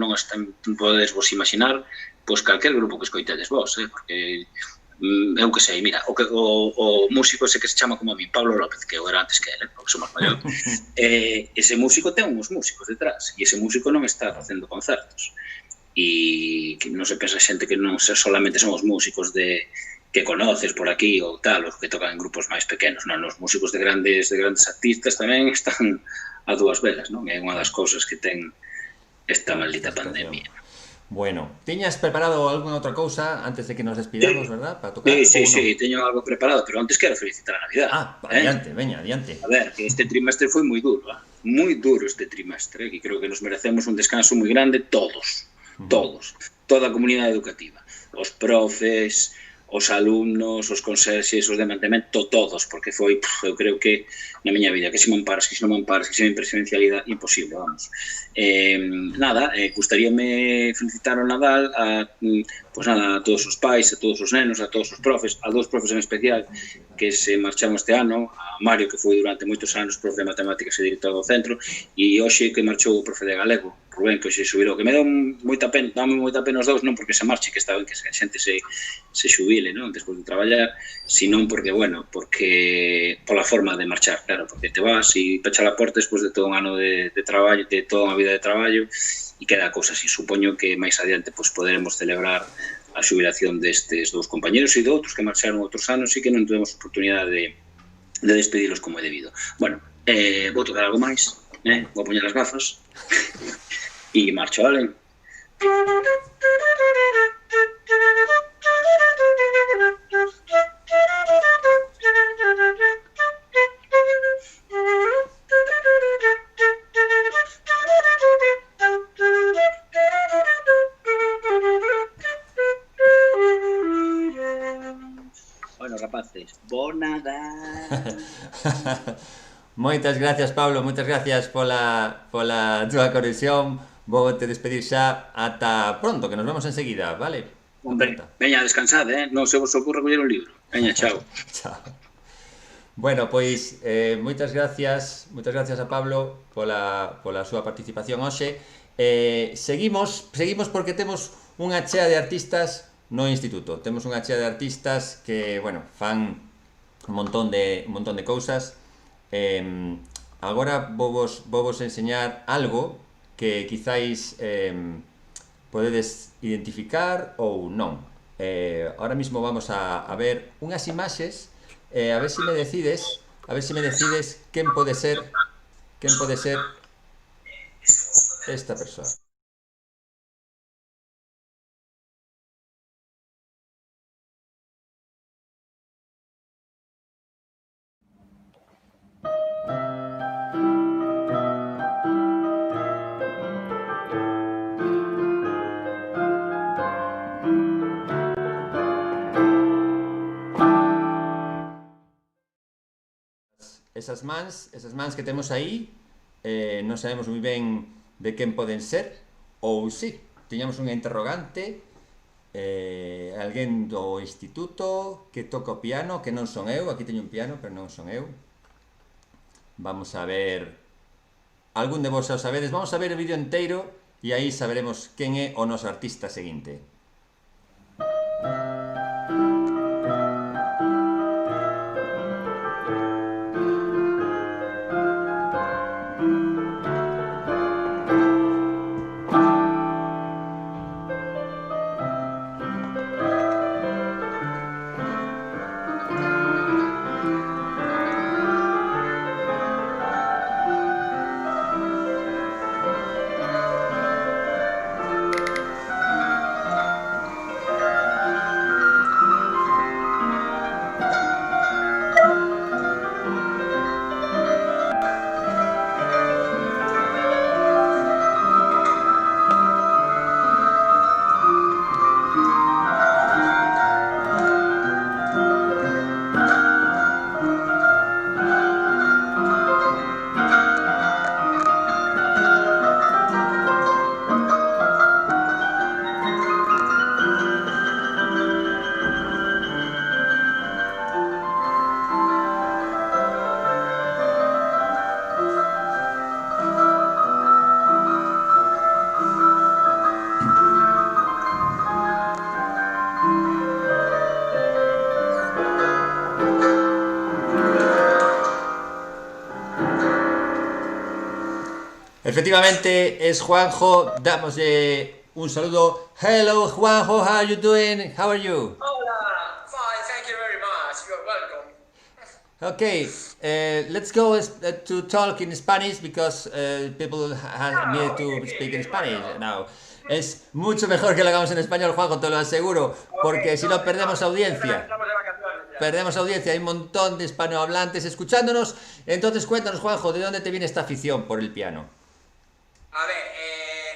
Speaker 15: podedes vos imaginar pois calquer grupo que escoitedes vos, porque eu que sei, mira, o músico ese que se chama como a mí, Pablo López, que eu era antes que ele, porque somos maior, ese músico ten uns músicos detrás, e ese músico non está facendo concertos, e que non se pensa xente que non solamente son os músicos que conoces por aquí ou tal, os que tocan en grupos máis pequenos, non, os músicos de grandes artistas tamén están a dúas velas, non? É unha das cousas que ten esta maldita pandemia.
Speaker 3: Bueno, tiñas preparado algunha outra cousa antes de que nos despidamos, verdad? Para tocar.
Speaker 15: Sí, teño algo preparado, pero antes quero felicitar a Navidad.
Speaker 3: Adiante, veña, adiante.
Speaker 15: A ver, que este trimestre foi moi duro, moi duro este trimestre, que creo que nos merecemos un descanso moi grande todos, toda a comunidade educativa, os profes, os alumnos, os conserxes, os de mantemento, todos, porque foi, eu creo que na miña vida, que se me amparas, que se non me amparas, que se me presencialidade, imposible, vamos. Gustaríame felicitar o Nadal a todos os pais, a todos os nenos, a todos os profes, a dous profes en especial que se marcharon este ano, a Mario, que foi durante moitos anos profe de matemáticas e director do centro, e hoxe que marchou o profe de galego, Rubén, que hoxe subirou, que me dá moita pena os dous, non porque se marche, que está ben que a xente se xubile, non, despois de traballar, senón porque, porque pola forma de marchar, claro, porque te vas e pechar a porta despois de todo un ano de traballo, de toda unha vida de traballo, e queda cousa así. Supoño que máis adiante poderemos celebrar a xubilación destes dous compañeros e de outros que marcharon outros anos e que non tuvemos oportunidade de despedilos como é debido. Bueno, vou tocar algo máis, vou poñer as gafas e marcho, vale? Bueno, rapaces, bo Nadal.
Speaker 3: Moitas gracias, Pablo, moitas gracias pola túa conexión. Vou te despedir xa ata pronto, que nos vemos enseguida, vale?
Speaker 15: Veña, descansad, non se vos ocurre coller un libro. Veña, chao.
Speaker 3: Chao. Bueno, pois moitas gracias a Pablo pola súa participación hoxe. Seguimos porque temos unha chea de artistas no instituto. Temos unha chea de artistas que, bueno, fan un montón de cousas. Agora vos enseñar algo que quizáis podedes identificar ou non. Ahora mismo vamos a ver unhas imaxes, a ver se me decides quen pode ser esta persoa. Esas mans que temos aí, non sabemos moi ben de quen poden ser, ou si, tiñamos unha interrogante, alguén do instituto que toca o piano, que non son eu, aquí teño un piano, pero non son eu. Vamos a ver, algún de vos xa o sabedes, vamos a ver o vídeo inteiro e aí saberemos quen é o noso artista seguinte. Efectivamente es Juanjo, damos un saludo. Hello Juanjo, how are you doing? How are you?
Speaker 16: Hola, fine, thank you very much, you're welcome.
Speaker 3: Okay, let's go to talk in Spanish because people need to speak in Spanish now. Es mucho mejor que lo hagamos en español, Juanjo, te lo aseguro, porque si no perdemos audiencia. Perdemos audiencia, hay un montón de hispanohablantes escuchándonos. Entonces cuéntanos, Juanjo, ¿de dónde te viene esta afición por el piano?
Speaker 16: A ver,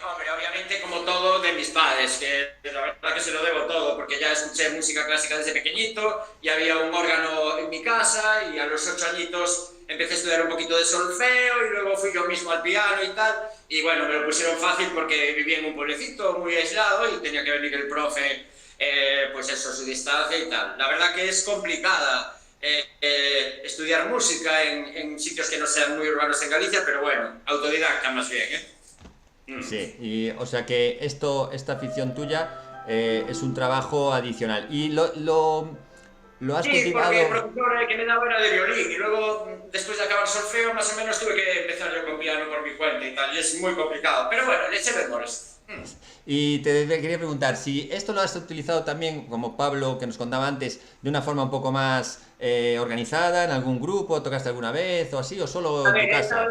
Speaker 16: hombre, obviamente como todo de mis padres, que la verdad que se lo debo todo, porque ya escuché música clásica desde pequeñito y había un órgano en mi casa y a los 8 añitos empecé a estudiar un poquito de solfeo y luego fui yo mismo al piano y tal, y bueno, me lo pusieron fácil porque vivía en un pueblecito muy aislado y tenía que venir el profe, pues eso, su distancia y tal. La verdad que es complicada estudiar música en sitios que no sean muy urbanos en Galicia, pero bueno, autodidacta más bien,
Speaker 3: Sí, y, o sea que esta afición tuya es un trabajo adicional. ¿Y lo has cultivado?
Speaker 16: Sí, porque el profesor que me daba era de violín y luego, después de acabar solfeo, más o menos tuve que empezar yo con piano por mi cuenta y tal, y es muy complicado. Pero bueno, le eché memores.
Speaker 3: Y te quería preguntar, si esto lo has utilizado también, como Pablo, que nos contaba antes, de una forma un poco más organizada, en algún grupo, tocaste alguna vez o así, o solo en tu casa.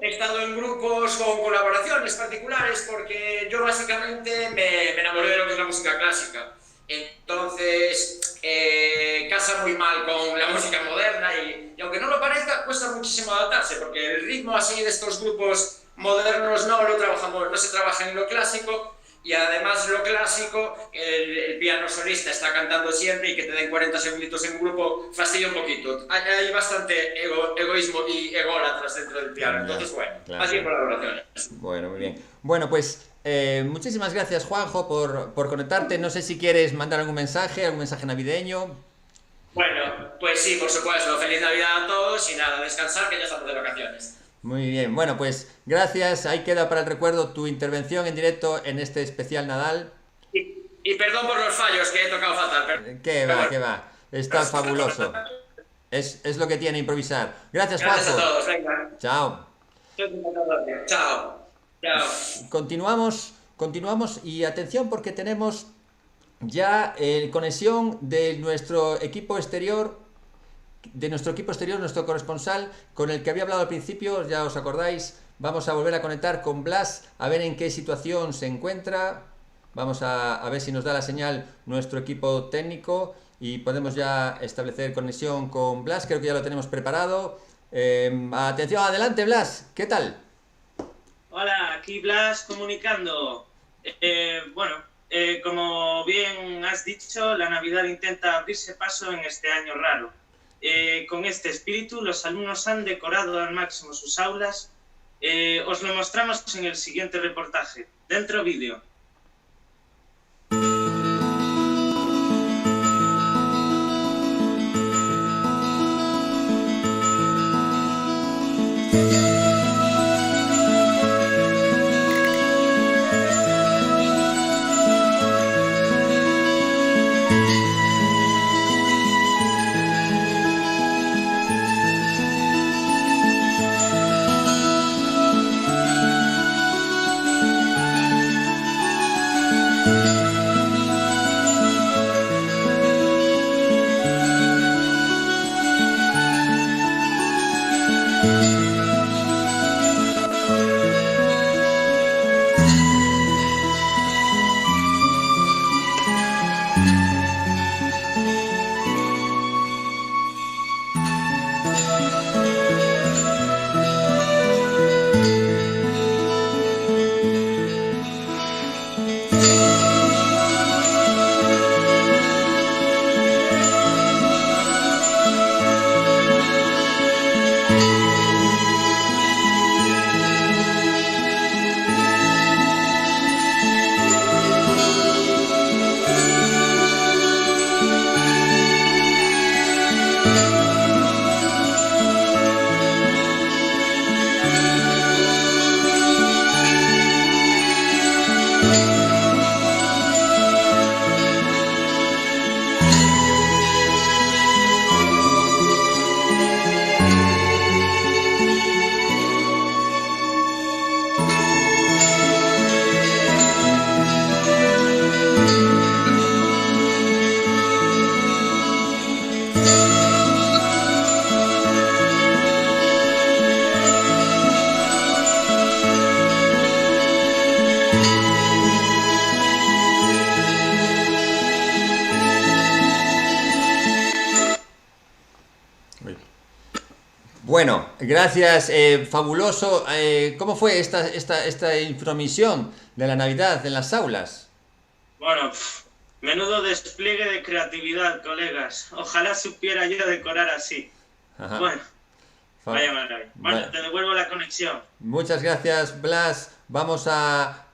Speaker 16: He estado en grupos con colaboraciones particulares porque yo básicamente me enamoré de lo que es la música clásica. Entonces, casa muy mal con la música moderna y aunque no lo parezca, cuesta muchísimo adaptarse porque el ritmo así de estos grupos modernos no se trabaja en lo clásico Y además lo clásico, el piano solista está cantando siempre y que te den 40 segunditos en un grupo fastidia un poquito. Hay bastante egoísmo y ególatras dentro del piano, entonces bueno, más bien colaboraciones.
Speaker 3: Bueno, muy bien. Bueno, pues muchísimas gracias, Juanjo, por conectarte. No sé si quieres mandar algún mensaje navideño.
Speaker 16: Bueno, pues sí, por supuesto. Feliz Navidad a todos y nada, descansar que ya estamos de vacaciones.
Speaker 3: Muy bien, bueno, pues gracias. Ahí queda para el recuerdo tu intervención en directo en este especial Nadal.
Speaker 16: Y perdón por los fallos que he tocado fatal.
Speaker 3: ¿Qué va? Está fabuloso. Es lo que tiene improvisar. Gracias, Juanjo.
Speaker 16: Gracias a todos, venga.
Speaker 3: Chao.
Speaker 16: Chao.
Speaker 3: Continuamos y atención porque tenemos ya conexión de nuestro equipo exterior, nuestro corresponsal, con el que había hablado al principio, ya os acordáis. Vamos a volver a conectar con Blas, a ver en qué situación se encuentra. Vamos a ver si nos da la señal nuestro equipo técnico y podemos ya establecer conexión con Blas. Creo que ya lo tenemos preparado. Atención, adelante, Blas, ¿qué tal?
Speaker 2: Hola, aquí Blas comunicando. Como bien has dicho, la Navidad intenta abrirse paso en este año raro. Con este espíritu, los alumnos han decorado al máximo sus aulas. Os lo mostramos en el siguiente reportaje. Dentro vídeo.
Speaker 3: Bueno, gracias, fabuloso. ¿Cómo fue esta intromisión de la Navidad en las aulas?
Speaker 2: Bueno, menudo despliegue de creatividad, colegas. Ojalá supiera yo decorar así.
Speaker 3: Ajá.
Speaker 2: Bueno, vaya maravilla. Bueno, te devuelvo la conexión.
Speaker 3: Muchas gracias, Blas. Vamos a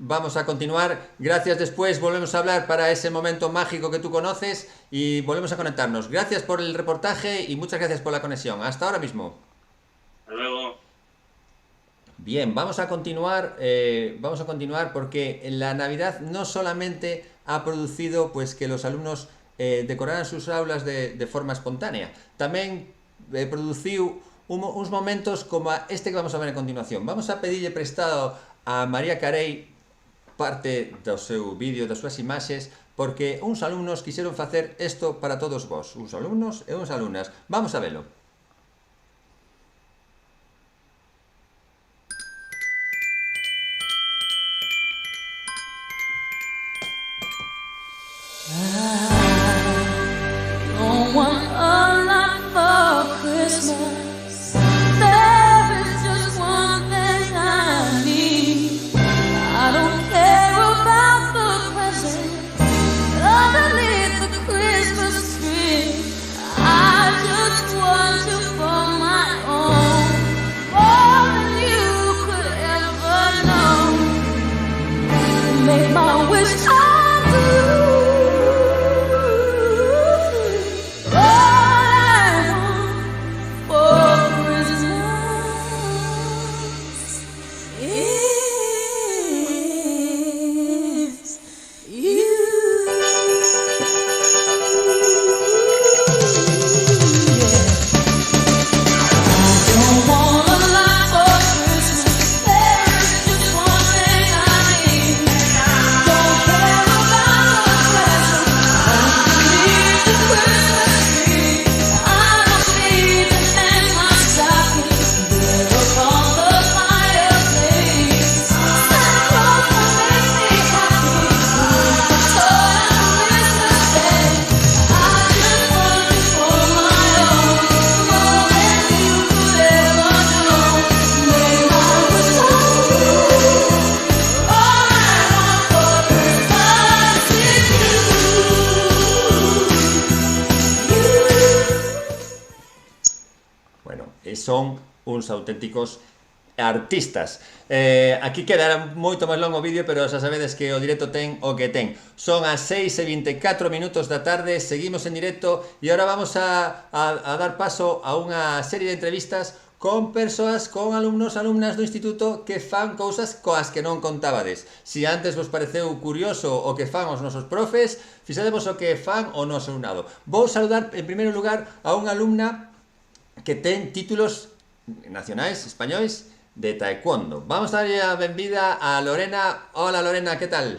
Speaker 3: continuar. Gracias, después volvemos a hablar para ese momento mágico que tú conoces y volvemos a conectarnos. Gracias por el reportaje y muchas gracias por la conexión. Hasta ahora mismo.
Speaker 2: Hasta luego.
Speaker 3: Bien, vamos a continuar porque la Navidad no solamente ha producido pues que los alumnos decoraran sus aulas de forma espontánea, también produciu uns momentos como este que vamos a ver a continuación. Vamos a pedirlle prestado a María Carey parte do seu vídeo, das súas imaxes, porque uns alumnos quixeron facer isto para todos vos, uns alumnos e uns alumnas. Vamos a velo.
Speaker 5: Don't want a lot for Christmas. There is just one thing I need. I don't care about the
Speaker 3: son uns auténticos artistas. Aquí quedará moito máis longo o vídeo, pero xa sabedes que o directo ten o que ten. Son as 6:24 minutos da tarde, seguimos en directo e agora vamos a dar paso a unha serie de entrevistas con persoas, con alumnos, alumnas do instituto que fan cousas coas que non contabades. Si antes vos pareceu curioso o que fan os nosos profes, fixadevos o que fan o noso alumnado. Vou saludar en primeiro lugar a unha alumna que ten títulos nacionais, españois, de taekwondo. Vamos a darle a benvida a Lorena. Hola Lorena, ¿qué tal?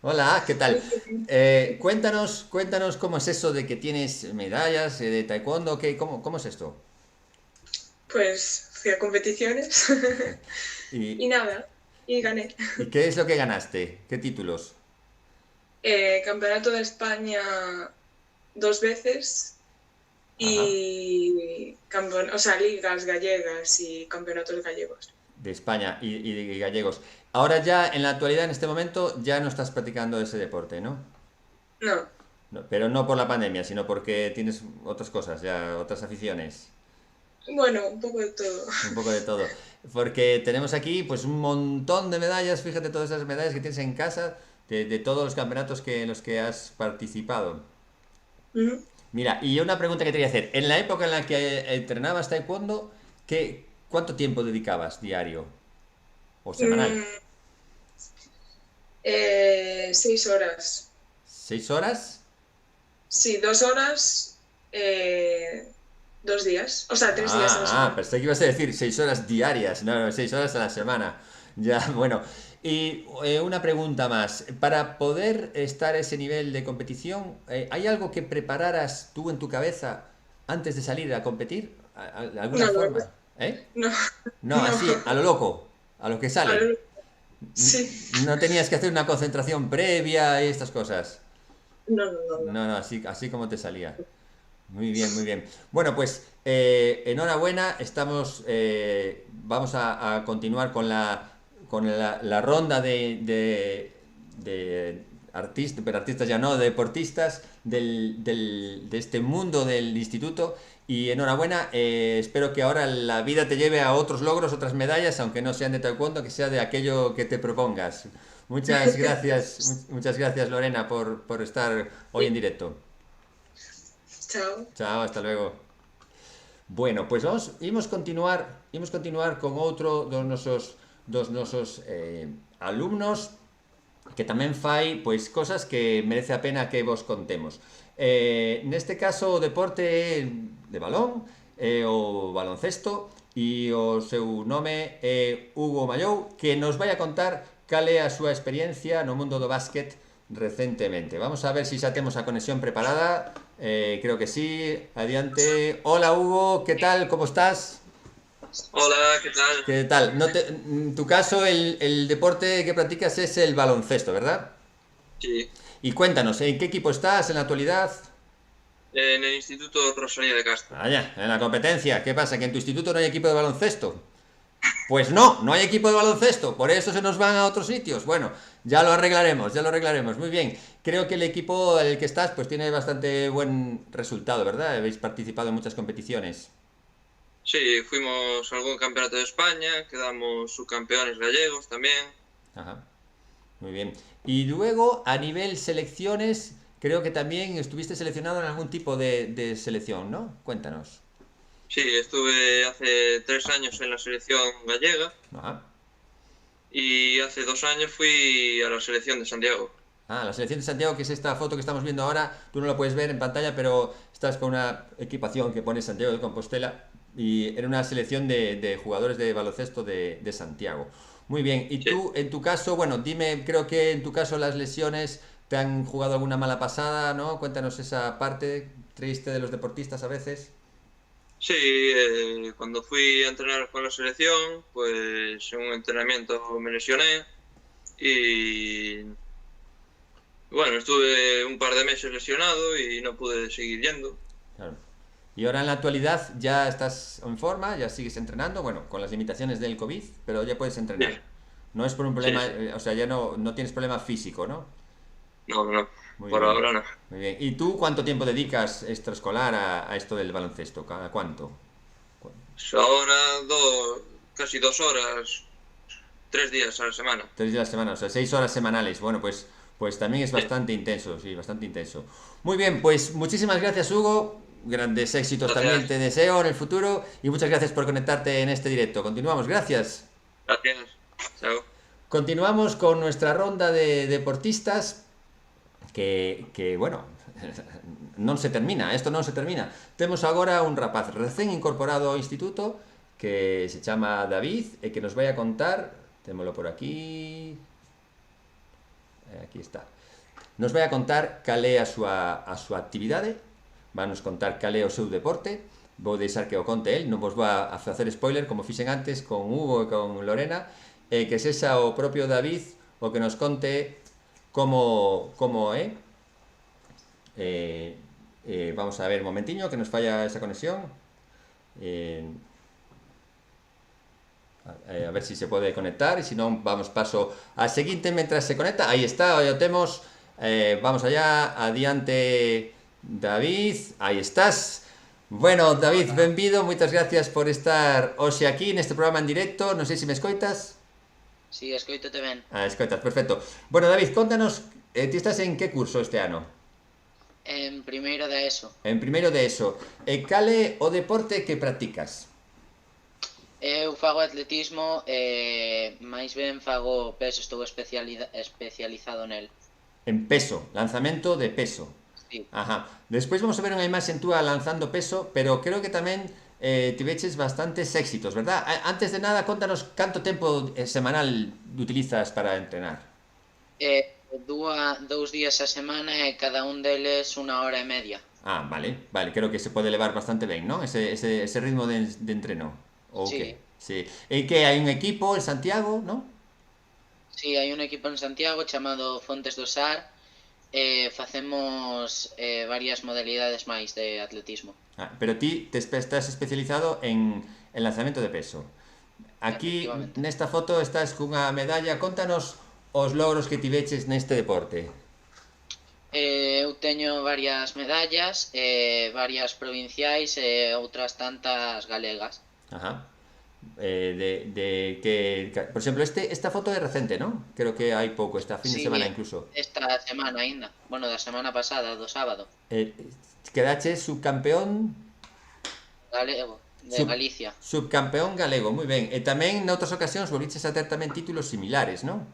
Speaker 3: Hola, ¿qué tal? Cuéntanos cómo es eso de que tienes medallas de taekwondo, ¿cómo es esto?
Speaker 17: Pues fui a competiciones y nada, y gané.
Speaker 3: ¿Y qué es lo que ganaste? ¿Qué títulos?
Speaker 17: Campeonato de España 2 veces y ligas gallegas y campeonatos gallegos.
Speaker 3: De España y gallegos. Ahora ya, en la actualidad, en este momento, ya no estás practicando ese deporte, ¿no?
Speaker 17: No.
Speaker 3: Pero no por la pandemia, sino porque tienes otras cosas, ya otras aficiones.
Speaker 17: Bueno, un poco de todo.
Speaker 3: Un poco de todo. Porque tenemos aquí pues un montón de medallas, fíjate todas esas medallas que tienes en casa, de todos los campeonatos en los que has participado. Mira, y una pregunta que te quería hacer. En la época en la que entrenabas taekwondo, ¿cuánto tiempo dedicabas diario? ¿O semanal?
Speaker 17: 6 horas.
Speaker 3: ¿6 horas?
Speaker 17: Sí, 2 horas, 2 días. O sea, 3 días a la semana.
Speaker 3: Pensé que ibas a decir 6 horas diarias. No, 6 horas a la semana. Ya, bueno. Y una pregunta más. Para poder estar a ese nivel de competición, ¿hay algo que prepararas tú en tu cabeza antes de salir a competir? ¿Alguna forma?
Speaker 17: No.
Speaker 3: No, así, a lo loco, a lo que sale.
Speaker 17: Sí.
Speaker 3: No tenías que hacer una concentración previa y estas cosas.
Speaker 17: No,
Speaker 3: así como te salía. Muy bien, muy bien. Bueno, pues enhorabuena. Vamos a continuar con la ronda de artistas ya no, de deportistas de este mundo del instituto. Y enhorabuena, espero que ahora la vida te lleve a otros logros, otras medallas, aunque no sean de taekwondo, que sea de aquello que te propongas. Muchas gracias Lorena por estar hoy en directo.
Speaker 17: Chao,
Speaker 3: hasta luego. Bueno, pues imos continuar con outro dos nosos alumnos que tamén fai pois cosas que merece a pena que vos contemos. Neste caso o deporte de balón o baloncesto e o seu nome é Hugo Mallou, que nos vai a contar cal é a súa experiencia no mundo do básquet recentemente. Vamos a ver si xa temos a conexión preparada. Creo que sí. Adiante. Hola Hugo, ¿qué tal? ¿Cómo estás?
Speaker 18: Hola, ¿qué tal?
Speaker 3: ¿Qué tal? En tu caso el deporte que practicas es el baloncesto, ¿verdad?
Speaker 18: Sí.
Speaker 3: Y cuéntanos, ¿en qué equipo estás en la actualidad?
Speaker 18: En el Instituto Rosalía de Castro.
Speaker 3: Vaya, en la competencia. ¿Qué pasa? ¿Que en tu instituto no hay equipo de baloncesto? Pues no hay equipo de baloncesto, por eso se nos van a otros sitios. Bueno, ya lo arreglaremos. Muy bien. Creo que el equipo en el que estás pues tiene bastante buen resultado, ¿verdad? Habéis participado en muchas competiciones.
Speaker 18: Sí, fuimos a algún campeonato de España, quedamos subcampeones gallegos también.
Speaker 3: Ajá, muy bien. Y luego, a nivel selecciones, creo que también estuviste seleccionado en algún tipo de selección, ¿no? Cuéntanos.
Speaker 18: Sí, estuve hace 3 años en la selección gallega.
Speaker 3: Ajá.
Speaker 18: Y hace 2 años fui a la selección de Santiago.
Speaker 3: La selección de Santiago, que es esta foto que estamos viendo ahora. Tú no la puedes ver en pantalla, pero estás con una equipación que pone Santiago de Compostela. Y era una selección de jugadores de baloncesto de Santiago. Muy bien. Y tú, en tu caso, bueno, dime, creo que en tu caso las lesiones te han jugado alguna mala pasada, ¿no? Cuéntanos esa parte triste de los deportistas a veces.
Speaker 18: Sí, cuando fui a entrenar con la selección, pues en un entrenamiento me lesioné y bueno, estuve un par de meses lesionado y no pude seguir yendo.
Speaker 3: Claro. Y ahora en la actualidad ya estás en forma, ya sigues entrenando, bueno, con las limitaciones del COVID, pero ya puedes entrenar. Sí. No es por un problema, sí. O sea, ya no tienes problema físico, ¿no?
Speaker 18: No, por ahora no.
Speaker 3: Muy bien. ¿Y tú cuánto tiempo dedicas extraescolar a esto del baloncesto? ¿Cuánto?
Speaker 18: ahora casi 2 horas, 3 días a la semana.
Speaker 3: 3 días a la semana, o sea, 6 horas semanales. Bueno, pues también es bastante intenso, sí, bastante intenso. Muy bien, pues muchísimas gracias, Hugo. Grandes éxitos también te deseo en el futuro y muchas gracias por conectarte en este directo. Continuamos, gracias.
Speaker 18: Gracias. Chao.
Speaker 3: Continuamos con nuestra ronda de deportistas que bueno, non se termina, isto non se termina. Temos agora un rapaz recén incorporado ao instituto que se chama David e que nos vai a contar, témolo por aquí, aquí está, nos vai a contar cal é a súa actividade, vanos contar cal é o seu deporte. Vou deixar que o conte el, non vos vou a facer spoiler como fixen antes con Hugo e con Lorena, e que sexa o propio David o que nos conte como é. Vamos a ver un momentiño que nos falla esa conexión. A ver si se pode conectar, e se non vamos paso a seguinte mentras se conecta. Aí está, aí o temos. Vamos allá, adiante David, aí estás. Bueno, David, benvido, moitas gracias por estar hoxe aquí neste programa en directo. Non sei se me escoitas.
Speaker 19: Sí, escoítote ben.
Speaker 3: Escoitas, perfecto. Bueno, David, contanos, ti estás en que curso este ano?
Speaker 19: En primeiro de ESO.
Speaker 3: En primeiro de ESO. E cal é o deporte que practicas?
Speaker 19: Eu fago atletismo e máis ben fago peso, estou especializado nel.
Speaker 3: En peso, lanzamento de peso.
Speaker 19: Sí.
Speaker 3: Ajá. Despois vamos a ver unha imaxe en túa lanzando peso, pero creo que tamén tiveches bastantes éxitos, verdad? Antes de nada, contanos canto tempo semanal utilizas para entrenar.
Speaker 19: 2 días a semana e cada un deles 1 hora e media.
Speaker 3: Vale, creo que se pode levar bastante ben, ¿no? Ese ritmo de entreno.
Speaker 19: Sí.
Speaker 3: Sí. E que hai un equipo en Santiago, ¿no?
Speaker 19: Sí, hai un equipo en Santiago chamado Fontes do Sar e facemos varias modalidades máis de atletismo.
Speaker 3: Pero ti estás especializado en lanzamento de peso. Aquí, nesta foto, estás cunha medalla. Contanos os logros que tiveches neste deporte.
Speaker 19: Eu teño varias medallas, varias provinciais e outras tantas galegas.
Speaker 3: Ajá. Por exemplo, esta foto é recente, ¿no? Creo que hai pouco, esta fin de semana incluso.
Speaker 19: Esta semana aínda, bueno, da semana pasada, do sábado.
Speaker 3: Quedaches subcampeón
Speaker 19: galego, de Galicia.
Speaker 3: Subcampeón galego, moi ben. E tamén noutras ocasións volviches a ter tamén títulos similares, ¿no?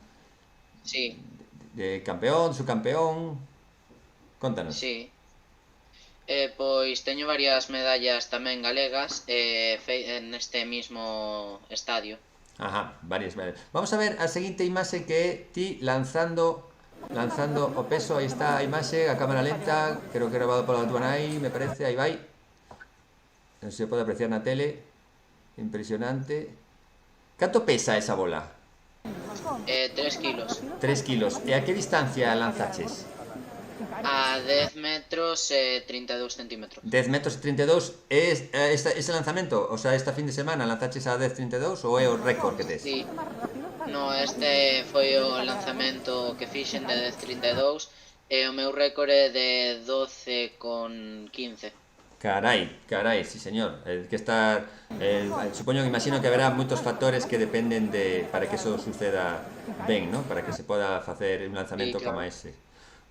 Speaker 19: Sí.
Speaker 3: De campeón, subcampeón. Contanos.
Speaker 19: Sí. Pois teño varias medallas tamén galegas neste mismo estadio.
Speaker 3: Ajá, varias medallas. Vamos a ver a seguinte imaxe que é ti lanzando o peso. Aí está a imaxe, a cámara lenta, creo que grabado pola tua nai, me parece, aí vai. Non se pode apreciar na tele. Impresionante. Canto pesa esa bola?
Speaker 19: 3 kilos.
Speaker 3: 3 kilos. E a que distancia lanzaches?
Speaker 19: A 10 metros e 32 centímetros.
Speaker 3: 10 metros e 32 ese lanzamento? O sea, esta fin de semana lanzaches a 10.32 ou é o récord que tes?
Speaker 19: Sí. No, este foi o lanzamento que fixen de 10.32 e o meu récord é de 12.15.
Speaker 3: Carai, sí señor. Que estar, supoño que imagino que haberá moitos factores que dependen para que eso suceda ben, ¿no? Para que se poda facer un lanzamento como ese.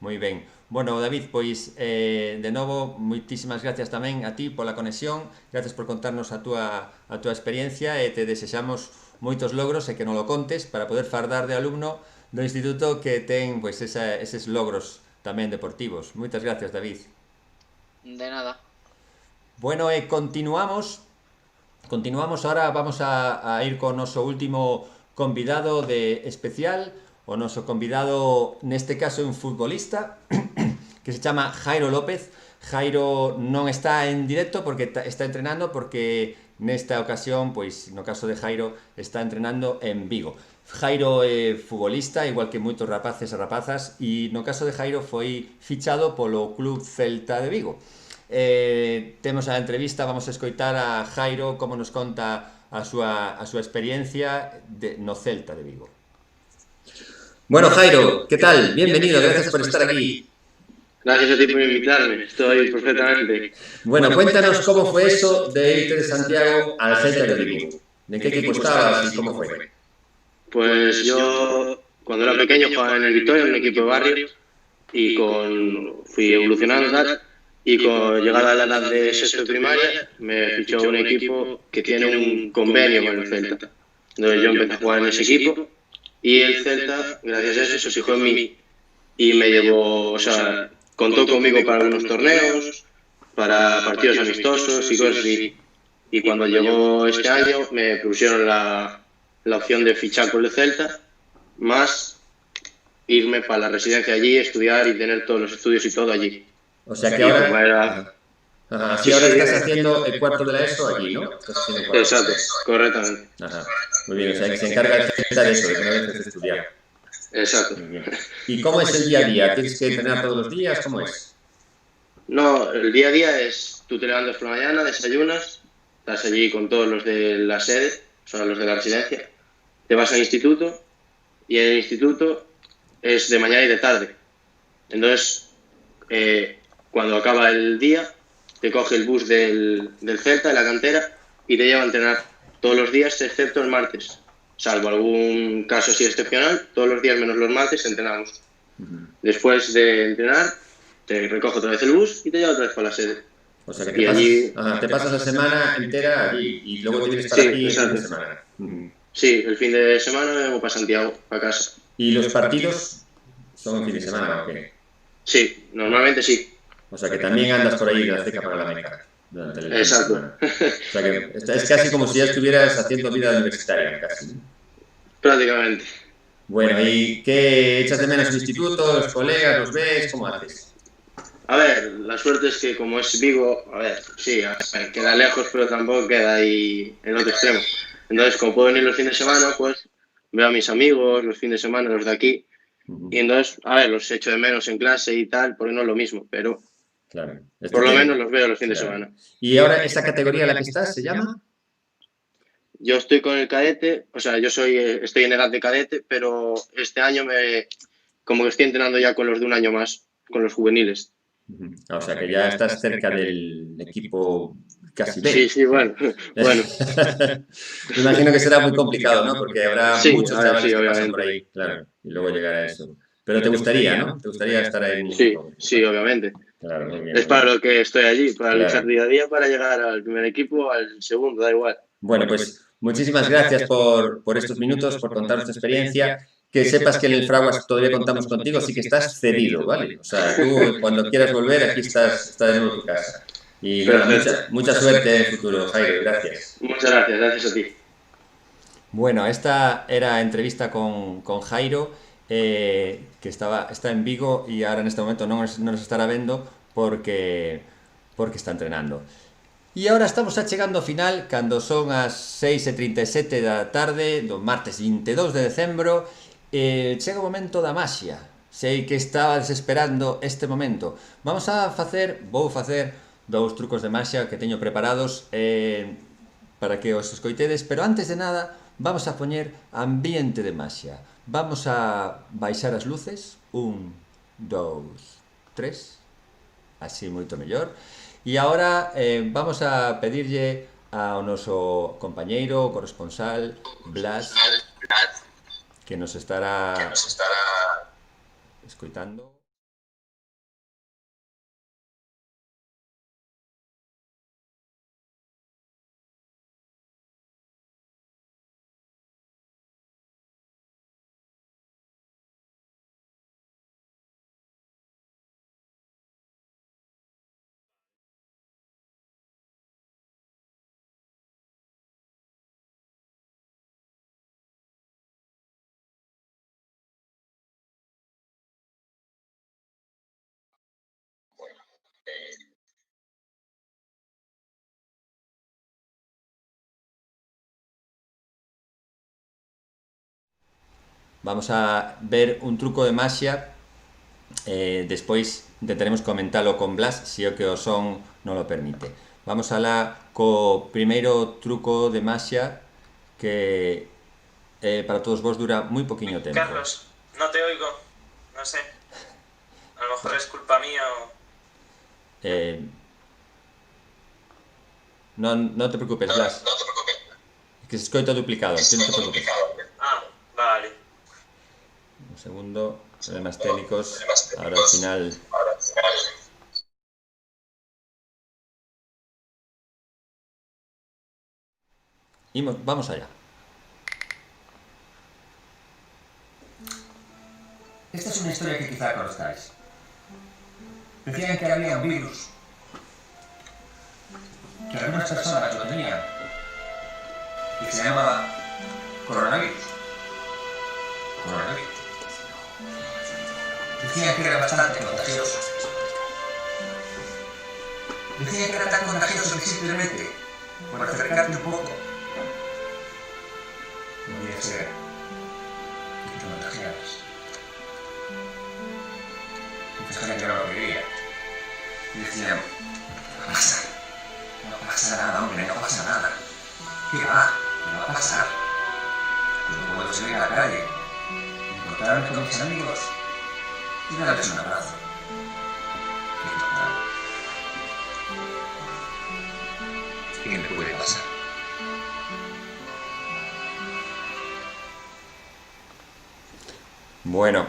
Speaker 3: Moi ben. Bueno, David, pois de novo, moitísimas gracias tamén a ti pola conexión, gracias por contarnos a túa experiencia e te desexamos moitos logros e que non lo contes para poder fardar de alumno do instituto que ten pois eses logros tamén deportivos. Moitas gracias, David.
Speaker 19: De nada.
Speaker 3: Bueno, continuamos ahora, vamos a ir con o noso último convidado de especial, o noso convidado, neste caso un futbolista que se chama Jairo López. Jairo non está en directo porque está entrenando, porque nesta ocasión, pois no caso de Jairo, está entrenando en Vigo. Jairo é futbolista, igual que moitos rapaces e rapazas, e no caso de Jairo foi fichado polo Club Celta de Vigo. Temos a entrevista, vamos a escoitar a Jairo como nos conta a súa experiencia no Celta de Vigo. Bueno, Jairo, ¿qué tal? Bienvenido, gracias por estar aquí.
Speaker 11: Gracias a ti por invitarme, estoy perfectamente.
Speaker 3: Bueno, cuéntanos cómo fue eso de irte de Santiago al Celta de Vigo. ¿De qué equipo estabas y cómo fue?
Speaker 11: Pues yo, cuando era pequeño, jugaba en el Vitoria, en un equipo de barrio, y fui evolucionando tal, y con llegada a la edad de sexto de primaria, me fichó un equipo que tiene un convenio con el Celta. Entonces yo empecé a jugar en ese equipo, y el Celta, gracias a eso, se fijó en mí, y me llevó, o sea, contó conmigo para algunos torneos, para partidos amistosos y cosas así. Y cuando llegó este año me pusieron la opción de fichar por el Celta, más irme para la residencia allí, estudiar y tener todos los estudios y todo allí.
Speaker 3: O sea que ahora... Así ahora estás haciendo el cuarto de la ESO allí, ¿no?
Speaker 11: Exacto, correctamente.
Speaker 3: Ajá. Muy bien, o sea que se encarga el Celta de eso, de que no dejes de estudiar.
Speaker 11: Exacto.
Speaker 3: ¿Y cómo es el día a día? ¿Tienes que entrenar todos los días? ¿Cómo es?
Speaker 11: No, el día a día es, tú te levantas por la mañana, desayunas, estás allí con todos los de la sede, o sea, los de la residencia, te vas al instituto, y en el instituto es de mañana y de tarde. Entonces, cuando acaba el día, te coge el bus del Celta, de la cantera, y te lleva a entrenar todos los días, excepto el martes. Salvo algún caso así excepcional, todos los días menos los martes entrenamos. Después de entrenar, te recoge otra vez el bus y te lleva otra vez para la sede.
Speaker 3: O sea que te pasas la semana entera allí y luego tienes que estar aquí el fin de semana.
Speaker 11: Sí, el fin de semana me vengo para Santiago, para casa.
Speaker 3: ¿Y los partidos son el fin de semana o qué?
Speaker 11: Sí, normalmente sí.
Speaker 3: O sea que también andas por ahí de la ceca para la Meca.
Speaker 11: Exacto.
Speaker 3: O sea que es casi como si ya estuvieras haciendo vida universitaria, casi.
Speaker 11: Prácticamente.
Speaker 3: Bueno, ¿y qué echas de menos el instituto, los colegas, los ves? ¿Cómo haces?
Speaker 11: A ver, la suerte es que como es Vigo, a ver, sí, queda lejos, pero tampoco queda ahí en otro extremo. Entonces, como puedo venir los fines de semana, pues veo a mis amigos los fines de semana, los de aquí. Y entonces, a ver, los echo de menos en clase y tal, porque no es lo mismo, pero
Speaker 3: claro,
Speaker 11: por lo menos los veo los fines de semana.
Speaker 3: ¿Y ahora esta categoría en la que estás se llama?
Speaker 11: Yo estoy con el cadete, o sea, estoy en edad de cadete, pero este año como que estoy entrenando ya con los de un año más, con los juveniles.
Speaker 3: O sea, que ya estás cerca del equipo casi B.
Speaker 11: Sí, bueno.
Speaker 3: Me imagino que será muy complicado, ¿no? Porque habrá muchos chavales que pasan por ahí, claro, y luego llegar a eso. Pero te gustaría, ¿no? ¿Te gustaría estar ahí?
Speaker 11: Sí, obviamente.
Speaker 3: Claro, muy bien.
Speaker 11: Es para lo que estoy allí, para luchar día a día, para llegar al primer equipo o al segundo, da igual.
Speaker 3: Bueno, pues muchísimas gracias por estos minutos, por contarnos tu experiencia. Que sepas que en el Fraguas todavía contamos contigo, así que estás cedido, ¿vale? O sea, tú cuando quieras volver, aquí estás de nuevo en tu casa. Y bueno, mucha suerte en el futuro, Jairo, gracias.
Speaker 11: Muchas gracias, gracias a ti.
Speaker 3: Bueno, esta era entrevista con Jairo, que está en Vigo y ahora en este momento no nos estará vendo porque está entrenando. E agora estamos achegando ao final cando son as 6:37 da tarde do martes 22 de decembro. Chega o momento da maxia. Sei que estabas esperando este momento. Vou facer 2 trucos de maxia que teño preparados para que os escoitedes, pero antes de nada vamos a poñer ambiente de maxia. Vamos a baixar as luces. 1, 2, 3. Así moito mellor. E agora vamos a pedirlle ao noso compañeiro, corresponsal, Blas, que nos estará escoitando. Vamos a ver un truco de maxia, despois intentaremos comentalo con Blas se o que o son non lo permite. Vamos alá co primeiro truco de maxia que para todos vos dura moi poquinho tempo.
Speaker 2: Carlos, no te oigo, no sé. A
Speaker 9: A lo mejor es culpa mía o...
Speaker 3: No te preocupes, Blas. Que se escoita duplicado, así no te preocupes.
Speaker 9: Ah, vale.
Speaker 3: Un segundo, problemas técnicos. Ahora al final... Vamos allá. Esta es una historia que quizá conozcáis. Decían que había un virus, que algunas personas lo tenían, que se llamaba coronavirus. Decían que era bastante contagioso. Decían que era tan contagioso que simplemente, por acercarte un poco, podía ser que te contagiaras. Mucha gente no lo quería. Y decían, no pasa nada, hombre, no pasa nada. ¿Qué va? ¿Qué va a pasar? Yo puedo salir a la calle, encontrarme con mis amigos y darles un abrazo. ¿Qué total? ¿Qué me puede pasar? Bueno,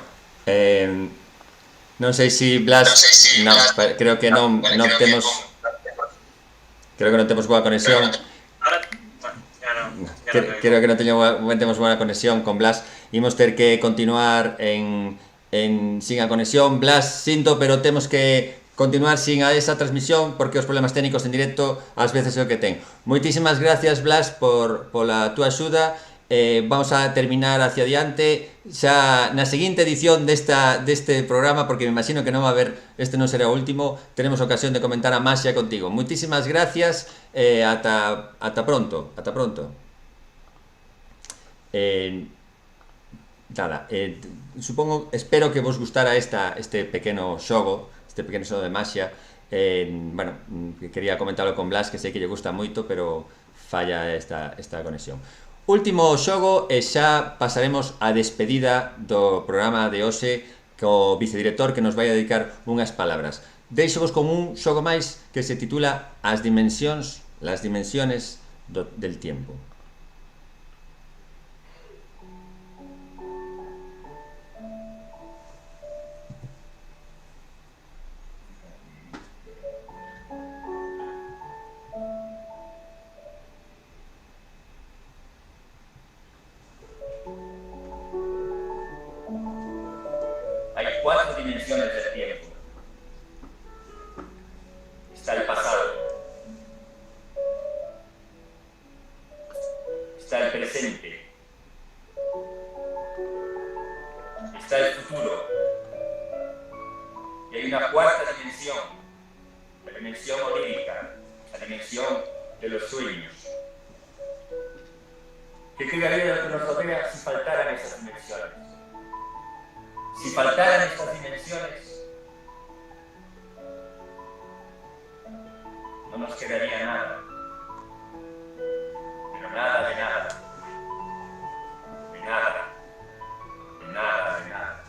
Speaker 3: non sei se Blas, no, creo que non temos, creo que non temos boa conexión. Creo que non temos boa conexión con Blas. Imos ter que continuar sin a conexión. Blas, sinto, pero temos que continuar sin a esa transmisión porque os problemas técnicos en directo ás veces é o que ten. Moitísimas gracias, Blas, pola túa axuda. Vamos a terminar hacia adiante xa na seguinte edición deste programa, porque me imagino que non va a haber, este non será o último, teremos ocasión de comentar a Maxia contigo. Moitísimas gracias, ata pronto. Supongo, espero que vos gustara este pequeno xogo de Maxia. Bueno, quería comentarlo con Blas, que sei que lle gusta moito, pero falla esta conexión. Último xogo e xa pasaremos a despedida do programa de hoxe co vicedirector que nos vai a dedicar unhas palabras. Deixo-vos con un xogo máis que se titula Las dimensiones del tiempo. Hay 4 dimensiones del tiempo. Está el pasado. Está el presente. Está el futuro. Y hay una cuarta dimensión, la dimensión onírica, la dimensión de los sueños. ¿Qué quedaría de lo que nos rodea si faltaran esas dimensiones? Si faltaran estas dimensiones, no nos quedaría nada, pero nada de nada, de nada, de nada, de nada.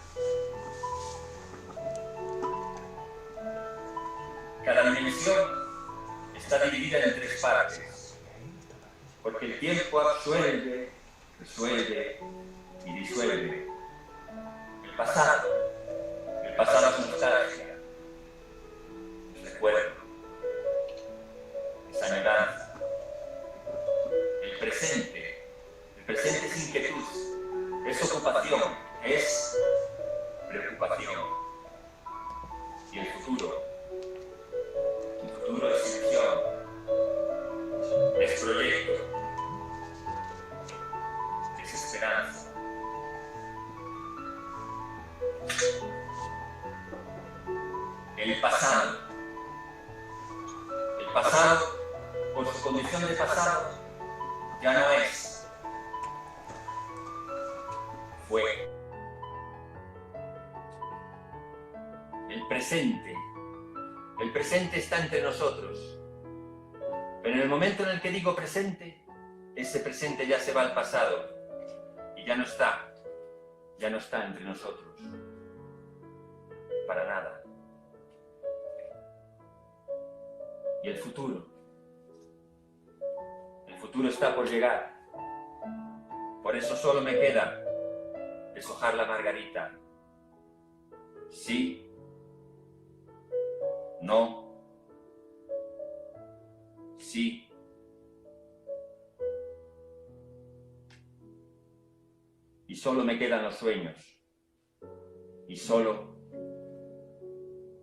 Speaker 3: Cada dimensión está dividida en 3 partes, porque el tiempo absuelve, resuelve y disuelve. El pasado es nostalgia, es recuerdo, es añoranza. El presente es inquietud, es ocupación, es preocupación. Y el futuro es ilusión, es proyecto, es esperanza. El pasado, por su condición de pasado, ya no es. Fue. El presente está entre nosotros. Pero en el momento en el que digo presente, ese presente ya se va al pasado y ya no está entre nosotros. para nada. Y el futuro está por llegar. Por eso solo me queda deshojar la margarita. Sí, no, sí. Y solo me quedan los sueños. Y solo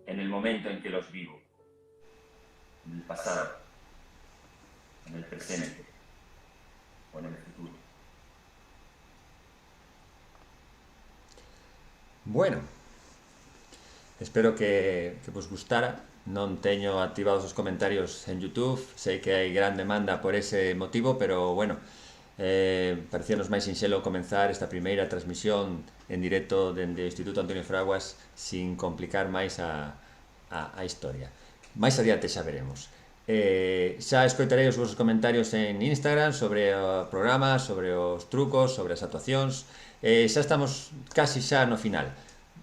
Speaker 3: en el momento en que los vivo. En el pasado, en el presente o en el futuro. Bueno, espero que vos gustara. Non teño activados os comentarios en YouTube, sei que hai gran demanda por ese motivo, pero bueno, parecíanos máis sinxelo comenzar esta primeira transmisión en directo dende o Instituto Antonio Fraguas sin complicar máis a historia. Máis adiante xa veremos. Xa escoitarei os vosos comentarios en Instagram sobre o programa, sobre os trucos, sobre as actuacións. Xa estamos casi xa no final.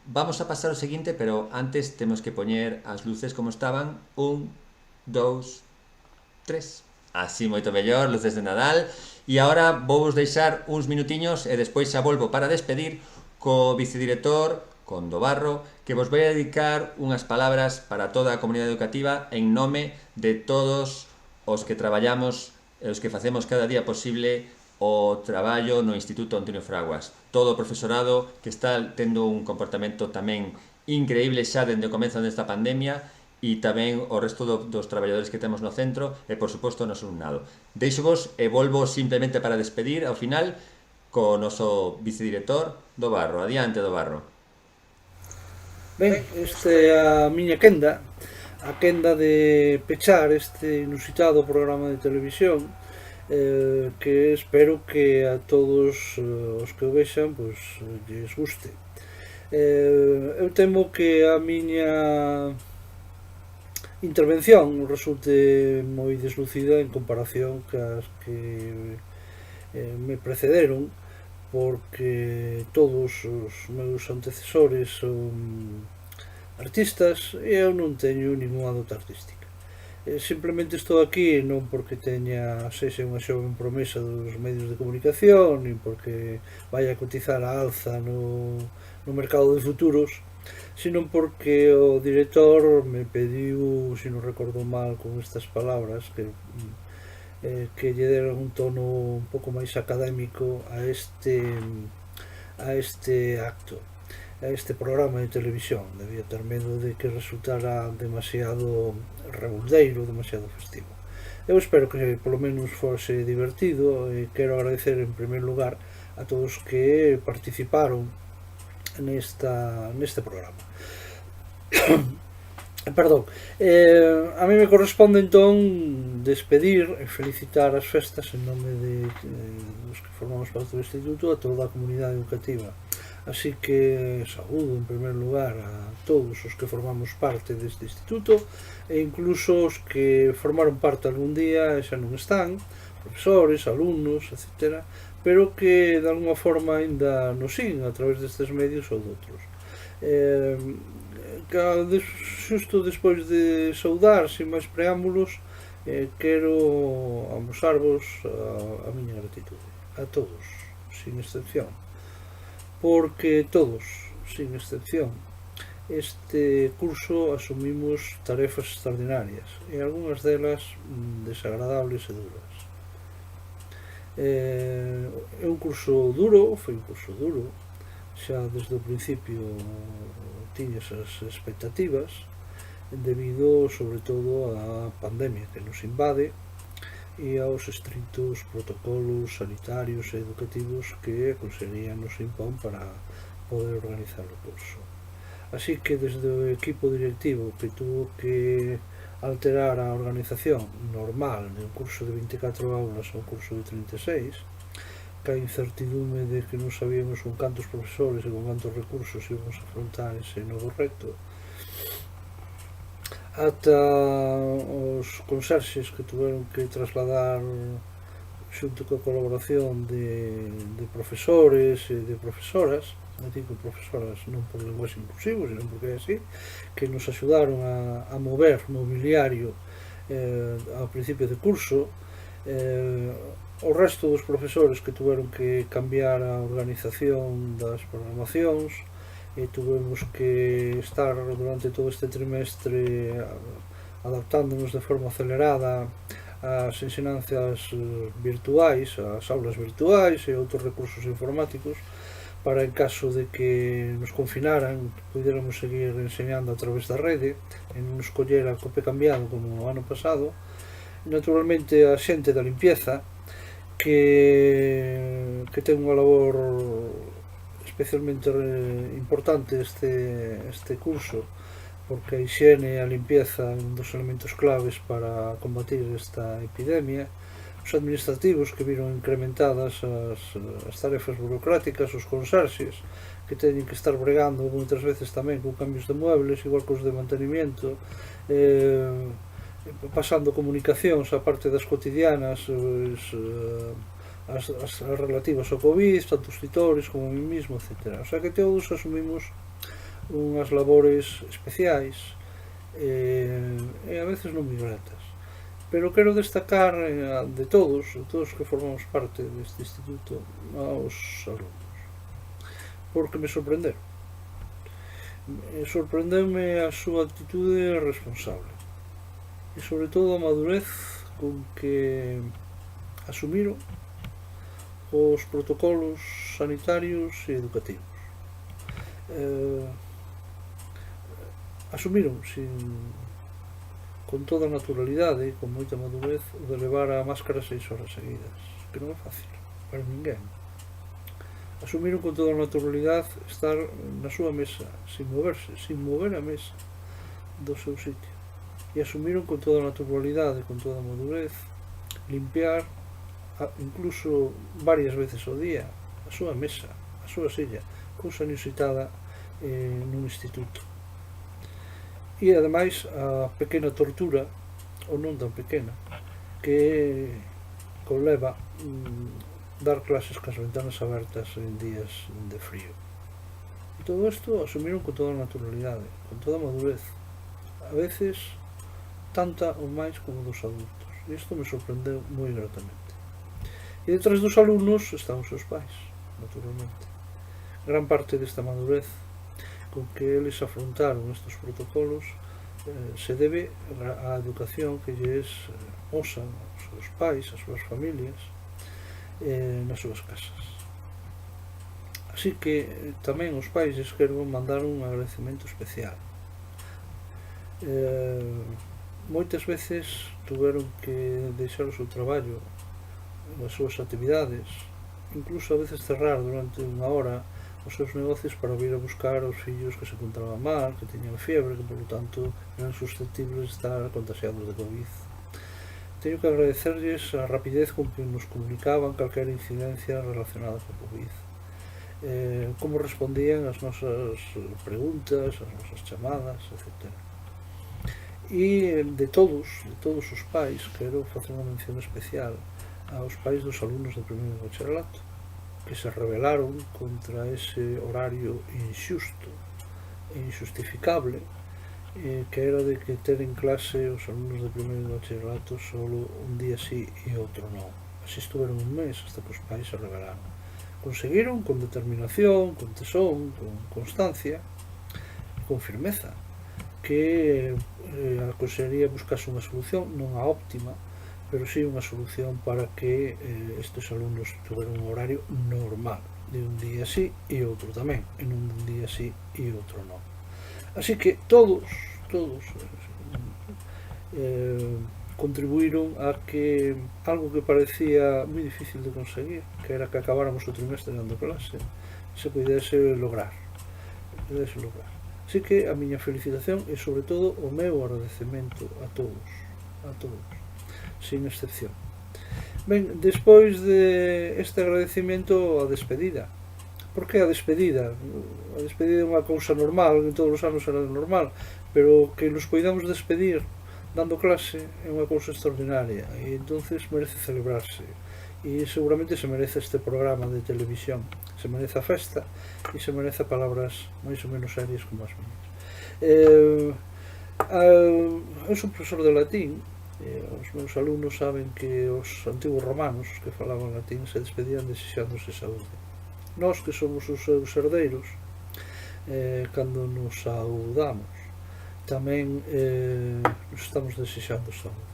Speaker 3: Vamos a pasar ao seguinte, pero antes temos que poñer as luces como estaban. 1, 2, 3. Así moito mellor, luces de Nadal. E agora vou vos deixar uns minutiños e despois xa volvo para despedir co vicedirector, con Dobarro, que vos vai a dedicar unhas palabras para toda a comunidade educativa en nome de todos os que traballamos e os que facemos cada día posible o traballo no Instituto Antonio Fraguas. Todo o profesorado que está tendo un comportamento tamén increíble xa dende o comezo desta pandemia e tamén o resto dos traballadores que temos no centro e, por suposto, o noso alumnado. Deixo-vos e volvo simplemente para despedir ao final co noso vicedirector Dobarro. Adiante, Dobarro.
Speaker 8: Ben, esta é a miña quenda, a quenda de pechar este inusitado programa de televisión que espero que a todos os que o vexan pois lles guste. Eu temo que a miña intervención resulte moi deslucida en comparación cas que me precederon, porque todos os meus antecesores son artistas e eu non teño ninguna dota artística. Simplemente estou aquí non porque teña sexa unha xoven promesa dos medios de comunicación, nin porque vai a cotizar a alza no mercado de futuros, sino porque o director me pediu, se non recordo mal con estas palabras, que lle dera un tono un pouco máis académico a este acto, a este programa de televisión. Debía ter medo de que resultara demasiado rebuldeiro, demasiado festivo. Eu espero que polo menos fose divertido e quero agradecer en primer lugar a todos que participaron neste programa. Perdón, a mí me corresponde entón despedir e felicitar as festas en nome dos que formamos parte do Instituto a toda a comunidade educativa. Así que saúdo en primer lugar a todos os que formamos parte deste instituto e incluso os que formaron parte algún día e xa non están, profesores, alumnos, etc., pero que de alguma forma ainda nos siguen a través destes medios ou doutros. Xusto despois de saudar, sin máis preámbulos, quero amosarvos a miña gratitude a todos, sin excepción, porque todos, sin excepción, este curso asumimos tarefas extraordinarias e algunhas delas desagradables e duras. É un curso duro, foi un curso duro, xa desde o principio tiña esas expectativas debido sobre todo á pandemia que nos invade e aos estritos protocolos sanitarios e educativos que a Consellería nos impón para poder organizar o curso. Así que desde o equipo directivo que tuvo que alterar a organización normal de un curso de 24 aulas a un curso de 36, ca incertidume de que non sabíamos con cantos profesores e con cantos recursos íbamos a afrontar ese novo reto, ata os conserxes que tuveron que trasladar xunto coa colaboración de profesores e de profesoras
Speaker 20: digo profesoras non por lenguaxe inclusivo, sino porque é así, que nos axudaron a mover mobiliario ao principio de curso. O resto dos profesores que tuveron que cambiar a organización das programacións, e tuvemos que estar durante todo este trimestre adaptándonos de forma acelerada ás ensinanzas virtuais, ás aulas virtuais e outros recursos informáticos, para en caso de que nos confinaran pudiéramos seguir enseñando a través da rede e non nos collera cope cambiado como o ano pasado. Naturalmente a xente da limpieza que ten unha labor especialmente importante este curso, porque a higiene e a limpieza é un dos elementos claves para combatir esta epidemia. Os administrativos que viron incrementadas as tarefas burocráticas, os conserxes que teñen que estar bregando moitas veces tamén con cambios de muebles, igual que os de mantenimiento, pasando comunicacións a parte das cotidianas, as relativas ao COVID, tanto os titores como a mí mismo, etc. O sea que todos asumimos unhas labores especiais e a veces non moi gratas. Pero quero destacar de todos que formamos parte deste instituto, aos alumnos, porque me sorprenderon. Sorprendeume a súa actitude responsable e sobre todo a madurez con que asumiron os protocolos sanitarios e educativos. Asumiron con toda a naturalidade e con moita madurez o de levar a máscara 6 horas seguidas, que non é fácil para ninguén. Asumiron con toda a naturalidade estar na súa mesa, sin moverse, sin mover a mesa do seu sitio. E asumiron con toda a naturalidade, con toda a madurez, limpiar incluso varias veces ao día a súa mesa, a súa silla, cousa inusitada nun instituto. E ademais a pequena tortura, ou non tan pequena, que conleva dar clases cas ventanas abertas en días de frío. E todo isto asumiron con toda a naturalidade, con toda a madurez, a veces tanta ou máis como dos adultos. E isto me sorprendeu moi gratamente. E detrás dos alumnos están os seus pais, naturalmente. Gran parte desta madurez con que eles afrontaron estes protocolos se debe á educación que lles osan os seus pais, as súas familias, nas súas casas. Así que tamén os pais lles quero mandar un agradecemento especial. Moitas veces tuveron que deixar o seu traballo, as súas actividades, incluso a veces cerrar durante unha hora os seus negocios para vir a buscar aos fillos que se encontraban mal, que teñan fiebre, que polo tanto eran susceptibles de estar contagiados de COVID. Teño que agradecerlles a rapidez con que nos comunicaban calquera incidencia relacionada co COVID, como respondían ás nosas preguntas, ás nosas chamadas, etc. E de todos os pais quero facer unha mención especial aos pais dos alumnos de primeiro de bacharelato, que se rebelaron contra ese horario inxusto e injustificable, que era de que teren clase os alumnos de primeiro de bacharelato solo un día sí e outro non. Así estuveron un mes hasta que os pais se rebelaron. Conseguiron con determinación, con tesón, con constancia, con firmeza, que a Consellería buscase unha solución, non a óptima, pero sí unha solución para que estes alumnos tuveran un horario normal, de un día sí e outro tamén, e non un día sí e outro non. Así que todos contribuíron a que algo que parecía moi difícil de conseguir, que era que acabáramos o trimestre dando clase, se pudese lograr. Así que a miña felicitación e sobre todo o meu agradecemento a todos, sin excepción. Ben, despois de este agradecemento, a despedida. Por que a despedida? A despedida é unha cousa normal, en todos os anos era normal, pero que nos poidamos despedir dando clase é unha cousa extraordinaria e entonces merece celebrarse e seguramente se merece este programa de televisión se merece a festa e se merece palabras máis ou menos serias como as miñas. Eu sou profesor de latín. Os meus alumnos saben que os antigos romanos que falaban latín se despedían desexándose saúde. Nós que somos os seus herdeiros, cando nos saudamos, tamén nos estamos desexando saúde.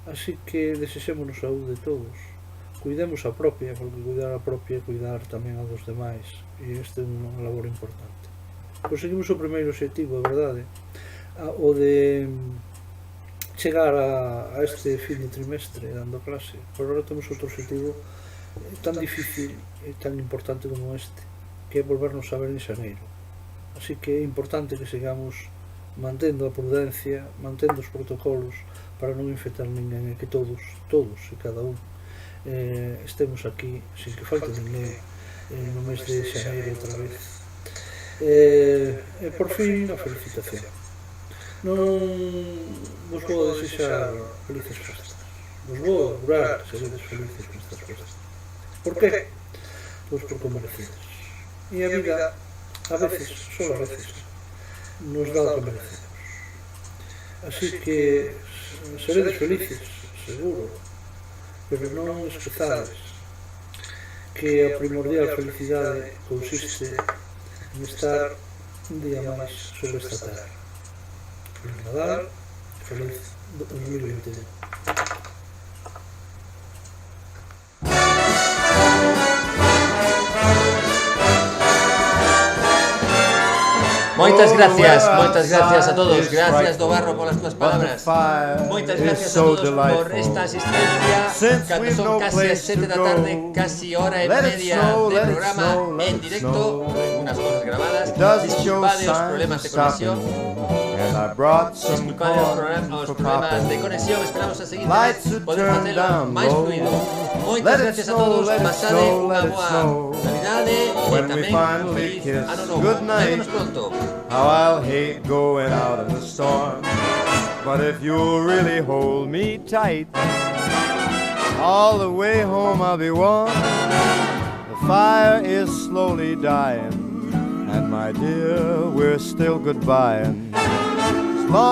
Speaker 20: Así que desexémonos saúde todos. Cuidemos a propia, porque cuidar a propia é cuidar tamén a dos demais, e este é unha labor importante. Conseguimos o primeiro objetivo, a verdade, o de chegar a este fin de trimestre dando clase, pero agora temos outro objetivo tan difícil e tan importante como este, que é volvernos a ver en xaneiro. Así que é importante que sigamos mantendo a prudencia, mantendo os protocolos para non infectar ninguén, e que todos e cada un estemos aquí sin que falte ninguén no mes de xaneiro outra vez. E por fin a felicitación. Non vos vou desexar felices festas, vos vou augurar que seredes felices nestas festas. Por que? Pois porque o merecedes. E a vida, a veces, só a veces, nos dá o que merecemos. Así que seredes felices, seguro, pero non esquezades que a primordial felicidade consiste en estar un día máis sobre esta terra. Feliz Nadal, feliz 2021.
Speaker 3: Moitas gracias a todos. Gracias do Barro polas túas palabras. Moitas gracias a todos por esta asistencia. Cando son casi as 7 da tarde, casi hora e media de programa en directo, unas cosas grabadas. Disculpade os problemas de conexión. Disculpade os problemas de conexión. Esperamos a seguinte poder facelo máis fluido. Moitas gracias a todos. Pasade unha boa Navidade e tamén feliz ano novo. Vémonos pronto.
Speaker 4: How I'll hate going out in the storm, but if you really hold me tight, all the way home I'll be warm. The fire is slowly dying, and my dear, we're still goodbying. As long